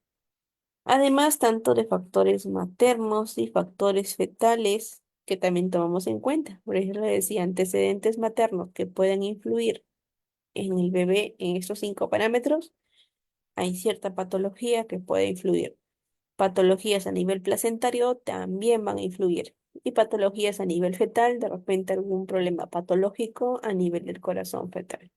Además, tanto de factores maternos y factores fetales que también tomamos en cuenta. Por ejemplo, decía antecedentes maternos que pueden influir en el bebé en estos 5 parámetros. Hay cierta patología que puede influir. Patologías a nivel placentario también van a influir. y patologías a nivel fetal, de repente algún problema patológico a nivel del corazón fetal.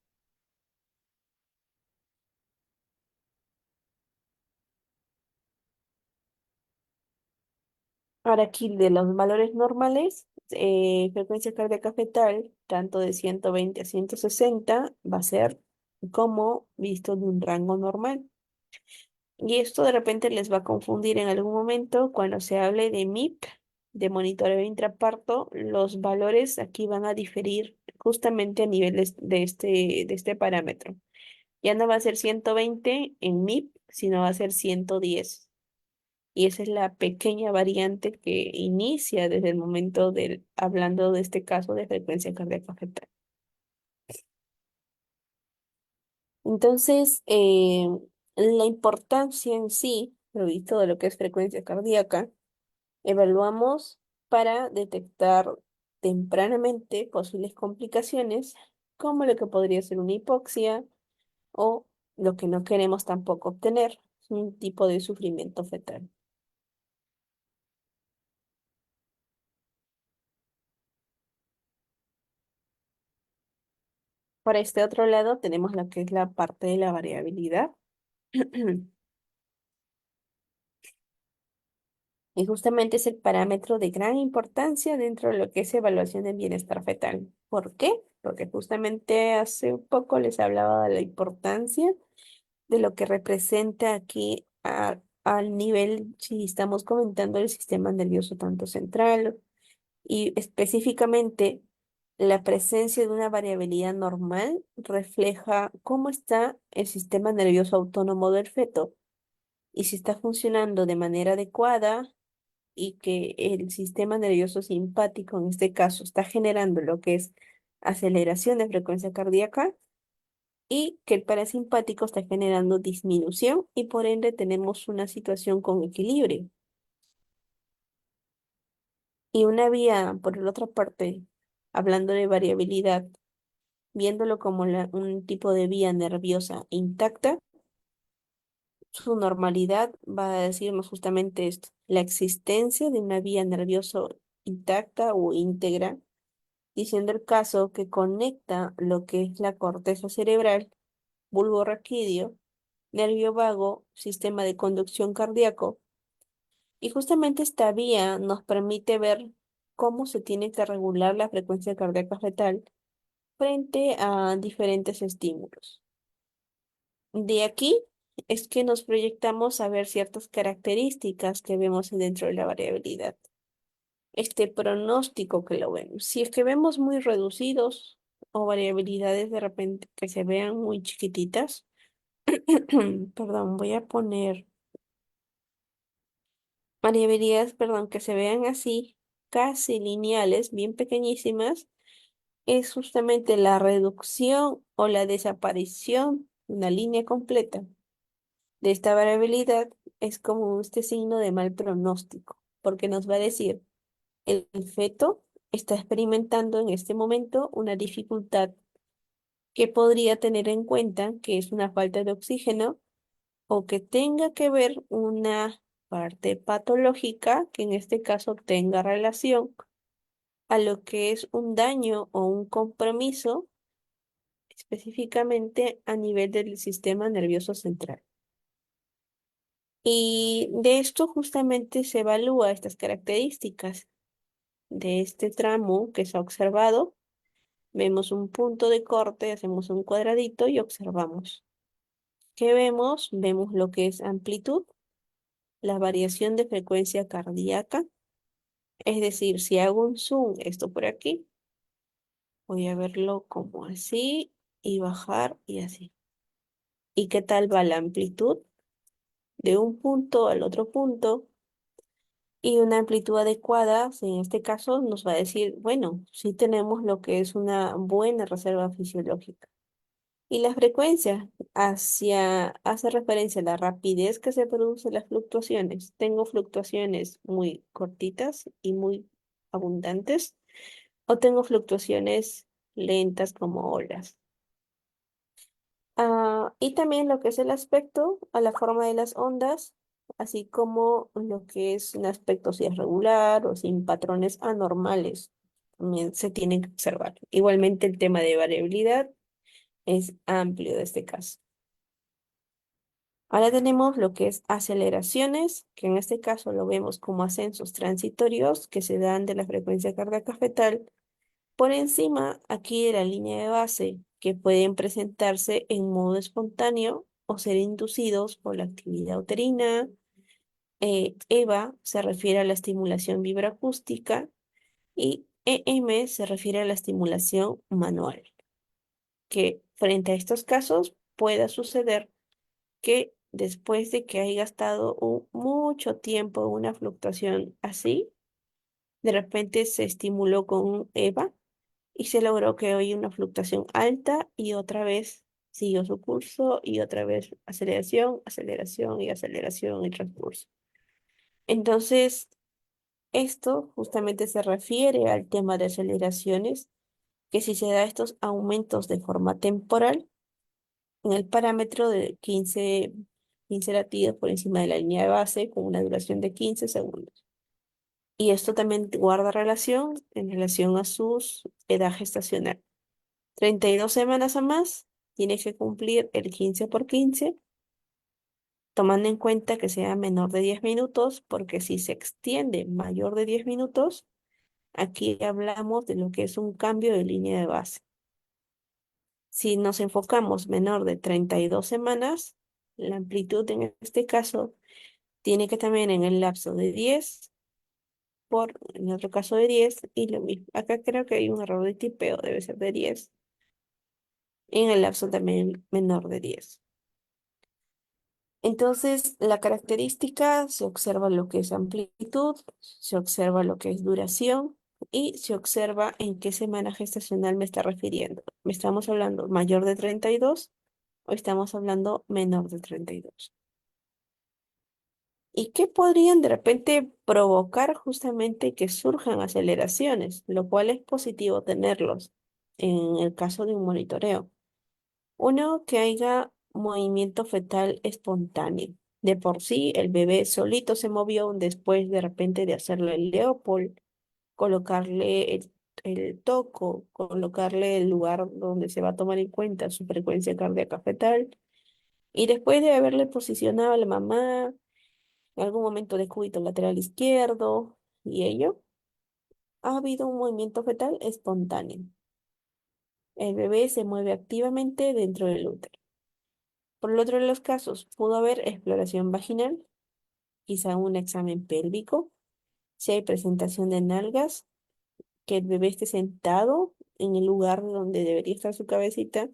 Ahora aquí de los valores normales, frecuencia cardíaca fetal, tanto de 120 a 160, va a ser como visto de un rango normal. Y esto de repente les va a confundir en algún momento cuando se hable de MIP, de monitoreo intraparto, los valores aquí van a diferir justamente a niveles de este parámetro. Ya no va a ser 120 en MIP, sino va a ser 110. Y esa es la pequeña variante que inicia desde el momento del, hablando de este caso de frecuencia cardíaca fetal. Entonces, la importancia en sí, lo visto de lo que es frecuencia cardíaca, evaluamos para detectar tempranamente posibles complicaciones, como lo que podría ser una hipoxia o lo que no queremos tampoco obtener, un tipo de sufrimiento fetal. Por este otro lado tenemos lo que es la parte de la variabilidad. Y justamente es el parámetro de gran importancia dentro de lo que es evaluación del bienestar fetal. ¿Por qué? Porque justamente hace un poco les hablaba de la importancia de lo que representa aquí al nivel, si estamos comentando el sistema nervioso tanto central y específicamente la presencia de una variabilidad normal refleja cómo está el sistema nervioso autónomo del feto y si está funcionando de manera adecuada y que el sistema nervioso simpático en este caso está generando lo que es aceleración de frecuencia cardíaca y que el parasimpático está generando disminución y por ende tenemos una situación con equilibrio. Y una vía, por la otra parte, hablando de variabilidad, viéndolo como un tipo de vía nerviosa intacta, su normalidad va a decirnos justamente esto, la existencia de una vía nerviosa intacta o íntegra, diciendo el caso que conecta lo que es la corteza cerebral, bulbo raquídeo, nervio vago, sistema de conducción cardíaco, y justamente esta vía nos permite ver cómo se tiene que regular la frecuencia cardíaca fetal frente a diferentes estímulos. De aquí es que nos proyectamos a ver ciertas características que vemos dentro de la variabilidad. Este pronóstico que lo vemos. Si es que vemos muy reducidos o variabilidades de repente que se vean muy chiquititas, perdón, voy a poner variabilidades, perdón, que se vean así, casi lineales, bien pequeñísimas, es justamente la reducción o la desaparición de una línea completa de esta variabilidad es como este signo de mal pronóstico, porque nos va a decir, el feto está experimentando en este momento una dificultad que podría tener en cuenta que es una falta de oxígeno o que tenga que ver una parte patológica que en este caso tenga relación a lo que es un daño o un compromiso específicamente a nivel del sistema nervioso central. Y de esto justamente se evalúa estas características de este tramo que se ha observado. Vemos un punto de corte, hacemos un cuadradito y observamos. ¿Qué vemos? Vemos lo que es amplitud, la variación de frecuencia cardíaca. Es decir, si hago un zoom, esto por aquí, voy a verlo como así y bajar y así. ¿Y qué tal va la amplitud? De un punto al otro punto y una amplitud adecuada, si en este caso nos va a decir, bueno, sí tenemos lo que es una buena reserva fisiológica. Y la frecuencia hace referencia a la rapidez que se producen las fluctuaciones. Tengo fluctuaciones muy cortitas y muy abundantes, o tengo fluctuaciones lentas como olas. Y también lo que es el aspecto a la forma de las ondas. así como lo que es un aspecto si es regular o sin patrones anormales, también se tienen que observar. Igualmente el tema de variabilidad es amplio de este caso. Ahora tenemos lo que es aceleraciones, que en este caso lo vemos como ascensos transitorios que se dan de la frecuencia cardíaca fetal por encima aquí de la línea de base, que pueden presentarse en modo espontáneo o ser inducidos por la actividad uterina. EVA se refiere a la estimulación vibroacústica y EM se refiere a la estimulación manual, que frente a estos casos pueda suceder que después de que haya estado mucho tiempo en una fluctuación así, de repente se estimuló con un EVA y se logró que hoy una fluctuación alta y otra vez siguió su curso y otra vez aceleración, aceleración y aceleración y transcurso. Entonces, esto justamente se refiere al tema de aceleraciones, que si se da estos aumentos de forma temporal, en el parámetro de 15 latidos por encima de la línea de base con una duración de 15 segundos. Y esto también guarda relación en relación a su edad gestacional. 32 semanas o más, tiene que cumplir el 15 por 15, tomando en cuenta que sea menor de 10 minutos, porque si se extiende mayor de 10 minutos, aquí hablamos de lo que es un cambio de línea de base. Si nos enfocamos menor de 32 semanas, la amplitud en este caso tiene que también en el lapso de 10 en otro caso de 10 y lo mismo. Acá creo que hay un error de tipeo, debe ser de 10, en el lapso también menor de 10. Entonces, la característica se observa lo que es amplitud, se observa lo que es duración y se observa en qué semana gestacional me está refiriendo. ¿Me estamos hablando mayor de 32 o estamos hablando menor de 32? ¿Y qué podrían de repente provocar justamente que surjan aceleraciones? Lo cual es positivo tenerlos en el caso de un monitoreo. Uno, que haya movimiento fetal espontáneo. De por sí, el bebé solito se movió después de repente de hacerle el Leopold, colocarle el toco, colocarle el lugar donde se va a tomar en cuenta su frecuencia cardíaca fetal. Y después de haberle posicionado a la mamá, en algún momento de cúbito lateral izquierdo y ello, ha habido un movimiento fetal espontáneo. El bebé se mueve activamente dentro del útero. Por el otro de los casos, pudo haber exploración vaginal, quizá un examen pélvico, si hay presentación de nalgas, que el bebé esté sentado en el lugar donde debería estar su cabecita,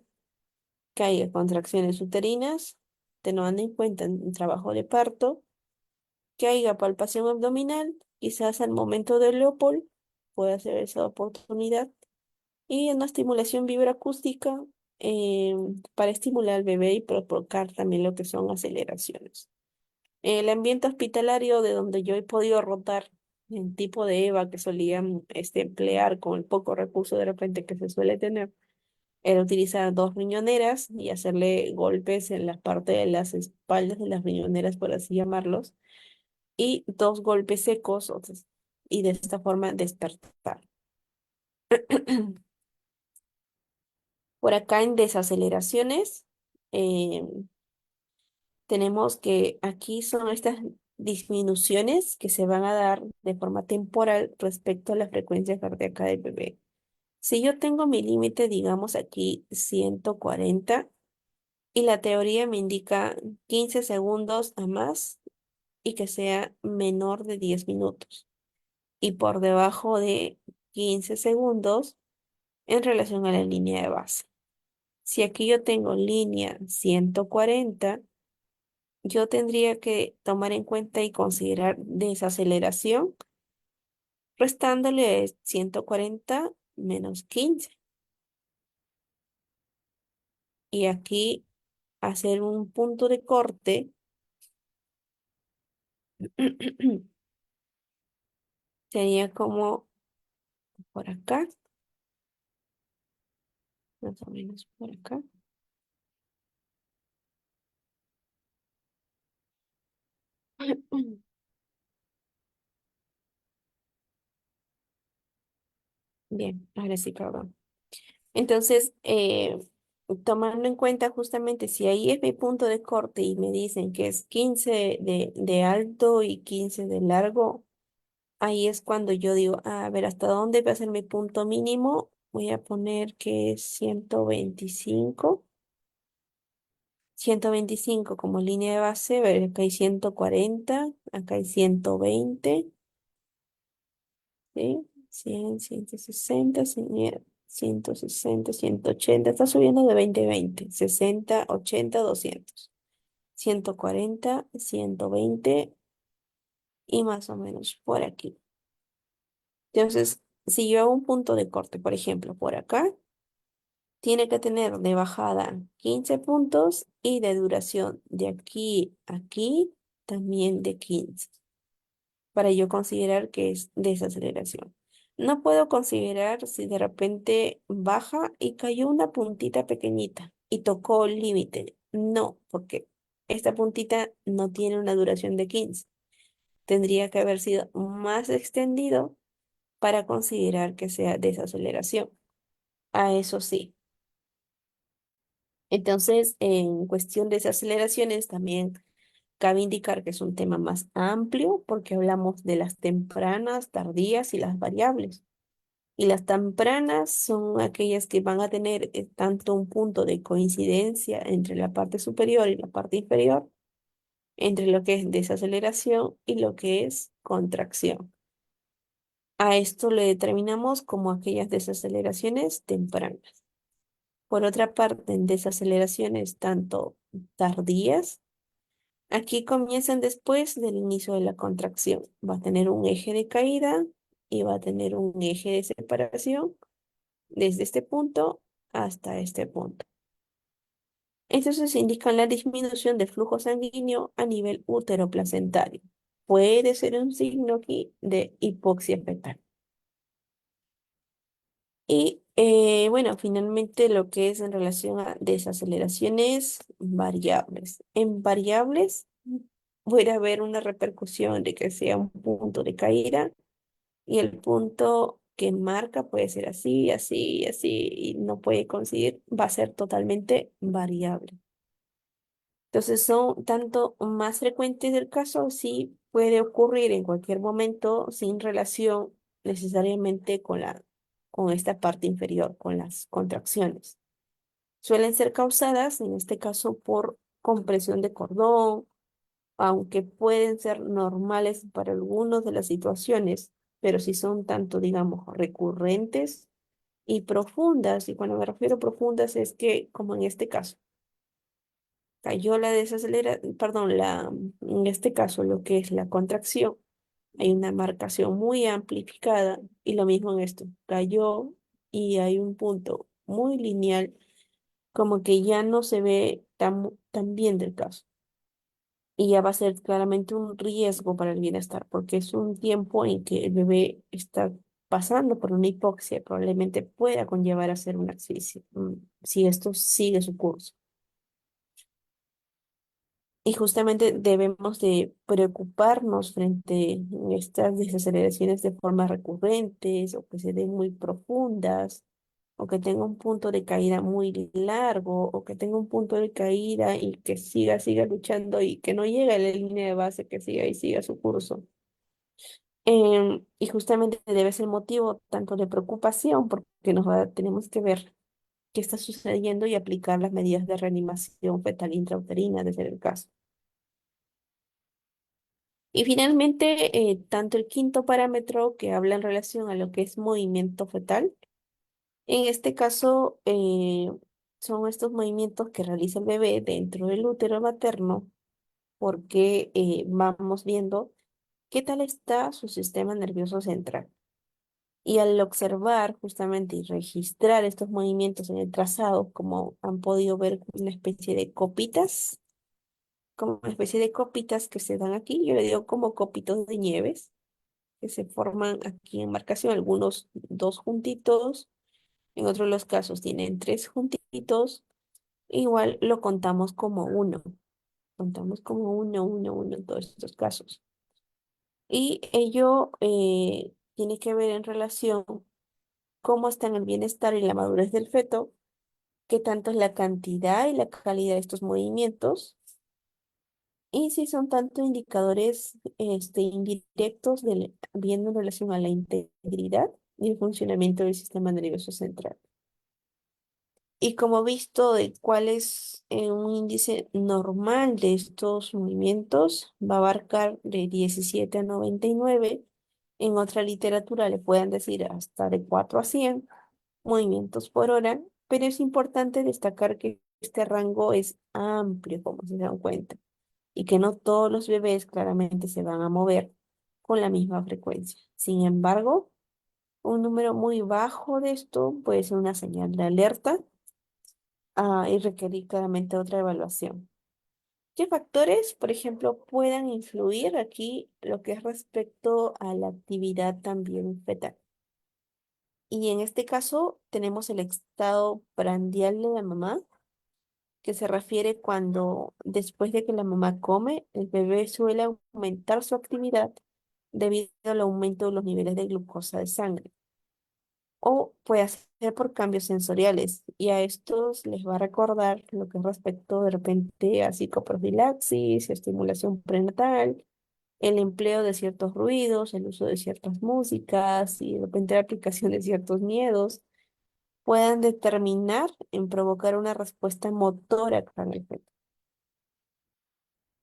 que haya contracciones uterinas, teniendo en cuenta un trabajo de parto, que haya palpación abdominal, quizás al momento del Leopold pueda ser esa oportunidad, y una estimulación vibroacústica eh, para estimular al bebé y provocar también lo que son aceleraciones. El ambiente hospitalario de donde yo he podido rotar el tipo de EVA que solían emplear con el poco recurso de repente que se suele tener, era utilizar dos riñoneras y hacerle golpes en la parte de las espaldas de las riñoneras, por así llamarlos, y dos golpes secos, y de esta forma despertar. Por acá en desaceleraciones, eh, tenemos que aquí son estas disminuciones que se van a dar de forma temporal respecto a la frecuencia cardíaca del bebé. Si yo tengo mi límite, digamos aquí 140, y la teoría me indica 15 segundos a más y que sea menor de 10 minutos y por debajo de 15 segundos en relación a la línea de base. Si aquí yo tengo línea 140, yo tendría que tomar en cuenta y considerar desaceleración, restándole 140 menos 15. Y aquí hacer un punto de corte sería como por acá, más o menos por acá. Bien, ahora sí, perdón. Entonces, tomando en cuenta justamente si ahí es mi punto de corte y me dicen que es 15 de alto y 15 de largo, ahí es cuando yo digo, a ver, ¿hasta dónde va a ser mi punto mínimo? Voy a poner que es 125 como línea de base, a ver, acá hay 140, acá hay 120, ¿sí? 100, 160, 100, 160, 180, está subiendo de 20 a 20, 60, 80, 200, 140, 120 y más o menos por aquí. Entonces, si yo hago un punto de corte, por ejemplo, por acá, tiene que tener de bajada 15 puntos y de duración de aquí a aquí también de 15 para yo considerar que es desaceleración. No puedo considerar si de repente baja y cayó una puntita pequeñita y tocó el límite. No, porque esta puntita no tiene una duración de 15. Tendría que haber sido más extendido para considerar que sea desaceleración. A eso sí. Entonces, en cuestión de desaceleraciones, también cabe indicar que es un tema más amplio porque hablamos de las tempranas, tardías y las variables. Y las tempranas son aquellas que van a tener tanto un punto de coincidencia entre la parte superior y la parte inferior, entre lo que es desaceleración y lo que es contracción. A esto le determinamos como aquellas desaceleraciones tempranas. Por otra parte, en desaceleraciones tanto tardías, aquí comienzan después del inicio de la contracción. Va a tener un eje de caída y va a tener un eje de separación desde este punto hasta este punto. Entonces indican la disminución del flujo sanguíneo a nivel útero-placentario. Puede ser un signo aquí de hipoxia fetal. Y bueno, finalmente lo que es en relación a desaceleraciones variables. En variables puede haber una repercusión de que sea un punto de caída y el punto que marca puede ser así, así, así y no puede coincidir, va a ser totalmente variable. Entonces son tanto más frecuentes del caso, sí puede ocurrir en cualquier momento sin relación necesariamente con esta parte inferior, con las contracciones. Suelen ser causadas, en este caso, por compresión de cordón, aunque pueden ser normales para algunas de las situaciones, pero si son tanto, digamos, recurrentes y profundas, y cuando me refiero a profundas es que, como en este caso, cayó la perdón, en este caso lo que es la contracción, hay una marcación muy amplificada y lo mismo en esto, cayó y hay un punto muy lineal, como que ya no se ve tan bien del caso. Y ya va a ser claramente un riesgo para el bienestar, porque es un tiempo en que el bebé está pasando por una hipoxia, probablemente pueda conllevar a hacer una asfixia, si esto sigue su curso. Y justamente debemos de preocuparnos frente a estas desaceleraciones de formas recurrentes o que se den muy profundas o que tenga un punto de caída muy largo o que tenga un punto de caída y que siga luchando y que no llegue a la línea de base, que siga y siga su curso. Y justamente debe ser motivo tanto de preocupación porque tenemos que ver qué está sucediendo y aplicar las medidas de reanimación fetal intrauterina, de ser el caso. Y finalmente, tanto el quinto parámetro que habla en relación a lo que es movimiento fetal, en este caso son estos movimientos que realiza el bebé dentro del útero materno, porque vamos viendo qué tal está su sistema nervioso central. Y al observar justamente y registrar estos movimientos en el trazado, como han podido ver, una especie de copitas, como una especie de copitas que se dan aquí, yo le digo como copitos de nieves que se forman aquí en marcación, algunos dos juntitos, en otros los casos tienen tres juntitos, igual lo contamos como uno. Contamos como uno en todos estos casos. Y ello tiene que ver en relación cómo está en el bienestar y la madurez del feto, qué tanto es la cantidad y la calidad de estos movimientos, y si son tanto indicadores indirectos del bien en relación a la integridad y el funcionamiento del sistema nervioso central. Y como visto de cuál es un índice normal de estos movimientos, va a abarcar de 17 a 99. En otra literatura le pueden decir hasta de 4 a 100 movimientos por hora, pero es importante destacar que este rango es amplio, como se dan cuenta, y que no todos los bebés claramente se van a mover con la misma frecuencia. Sin embargo, un número muy bajo de esto puede ser una señal de alerta y requerir claramente otra evaluación. ¿Qué factores, por ejemplo, puedan influir aquí lo que es respecto a la actividad también fetal? Y en este caso tenemos el estado prandial de la mamá, que se refiere cuando después de que la mamá come, el bebé suele aumentar su actividad debido al aumento de los niveles de glucosa de sangre. O puede ser por cambios sensoriales, y a estos les va a recordar lo que es respecto de repente a psicoprofilaxis, estimulación prenatal, el empleo de ciertos ruidos, el uso de ciertas músicas y de repente la aplicación de ciertos miedos puedan determinar en provocar una respuesta motora con el feto.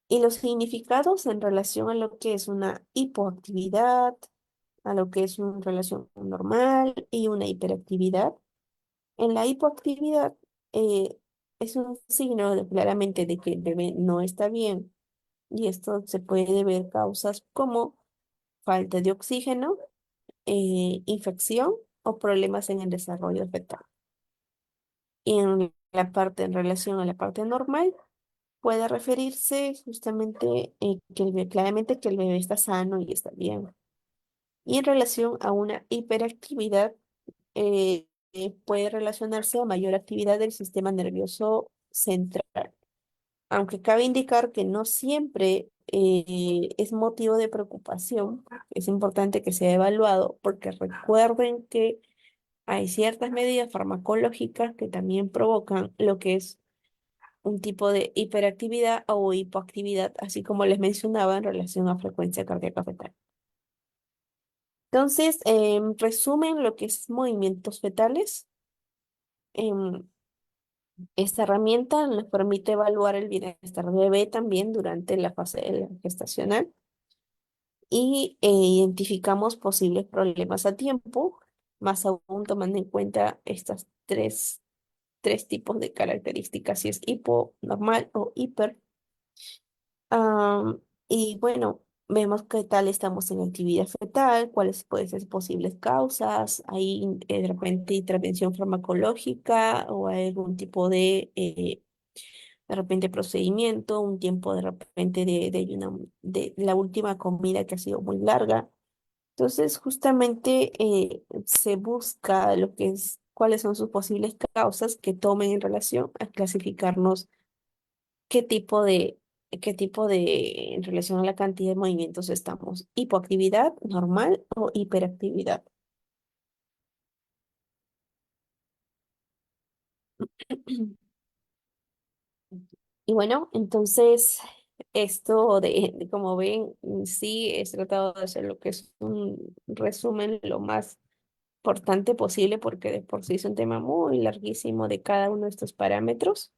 Y los significados en relación a lo que es una hipoactividad, a lo que es una relación normal y una hiperactividad. En la hipoactividad eh, es un signo claramente de que el bebé no está bien, y esto se puede deber a causas como falta de oxígeno, infección o problemas en el desarrollo fetal. Y en la parte en relación a la parte normal puede referirse justamente que claramente que el bebé está sano y está bien. Y en relación a una hiperactividad, puede relacionarse a mayor actividad del sistema nervioso central. Aunque cabe indicar que no siempre es motivo de preocupación, es importante que sea evaluado porque recuerden que hay ciertas medidas farmacológicas que también provocan lo que es un tipo de hiperactividad o hipoactividad, así como les mencionaba en relación a frecuencia cardíaca fetal. Entonces, en resumen, lo que es movimientos fetales, em, esta herramienta nos permite evaluar el bienestar del bebé también durante la fase de la gestacional, y identificamos posibles problemas a tiempo, más aún tomando en cuenta estas tres tipos de características, si es hipo, normal o hiper. Y bueno, vemos qué tal estamos en actividad fetal, cuáles pueden ser posibles causas, hay de repente intervención farmacológica o hay algún tipo de repente procedimiento, un tiempo de repente de la última comida que ha sido muy larga. Entonces, justamente se busca lo que es, cuáles son sus posibles causas que tomen en relación a clasificarnos qué tipo en relación a la cantidad de movimientos estamos, hipoactividad normal o hiperactividad. Y bueno, entonces esto como ven, sí he tratado de hacer lo que es un resumen lo más importante posible, porque de por sí es un tema muy larguísimo de cada uno de estos parámetros.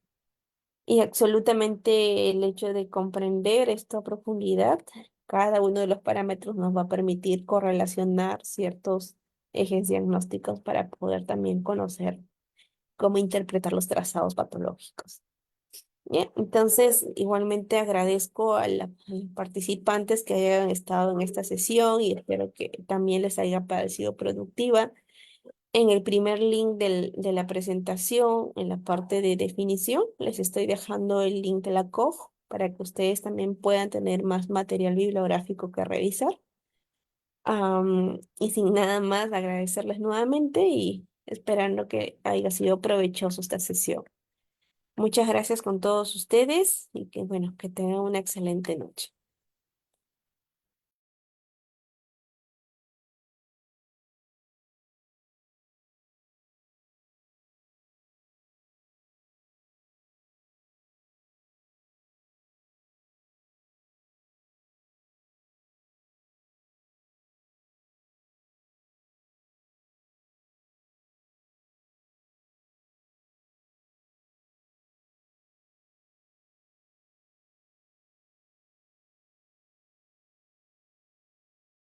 Y absolutamente el hecho de comprender esto a profundidad, cada uno de los parámetros nos va a permitir correlacionar ciertos ejes diagnósticos para poder también conocer cómo interpretar los trazados patológicos. Bien, entonces igualmente agradezco los participantes que hayan estado en esta sesión y espero que también les haya parecido productiva. En el primer link de la presentación, en la parte de definición, les estoy dejando el link de la COG para que ustedes también puedan tener más material bibliográfico que revisar. Y sin nada más, agradecerles nuevamente y esperando que haya sido provechoso esta sesión. Muchas gracias con todos ustedes y que bueno, que tengan una excelente noche.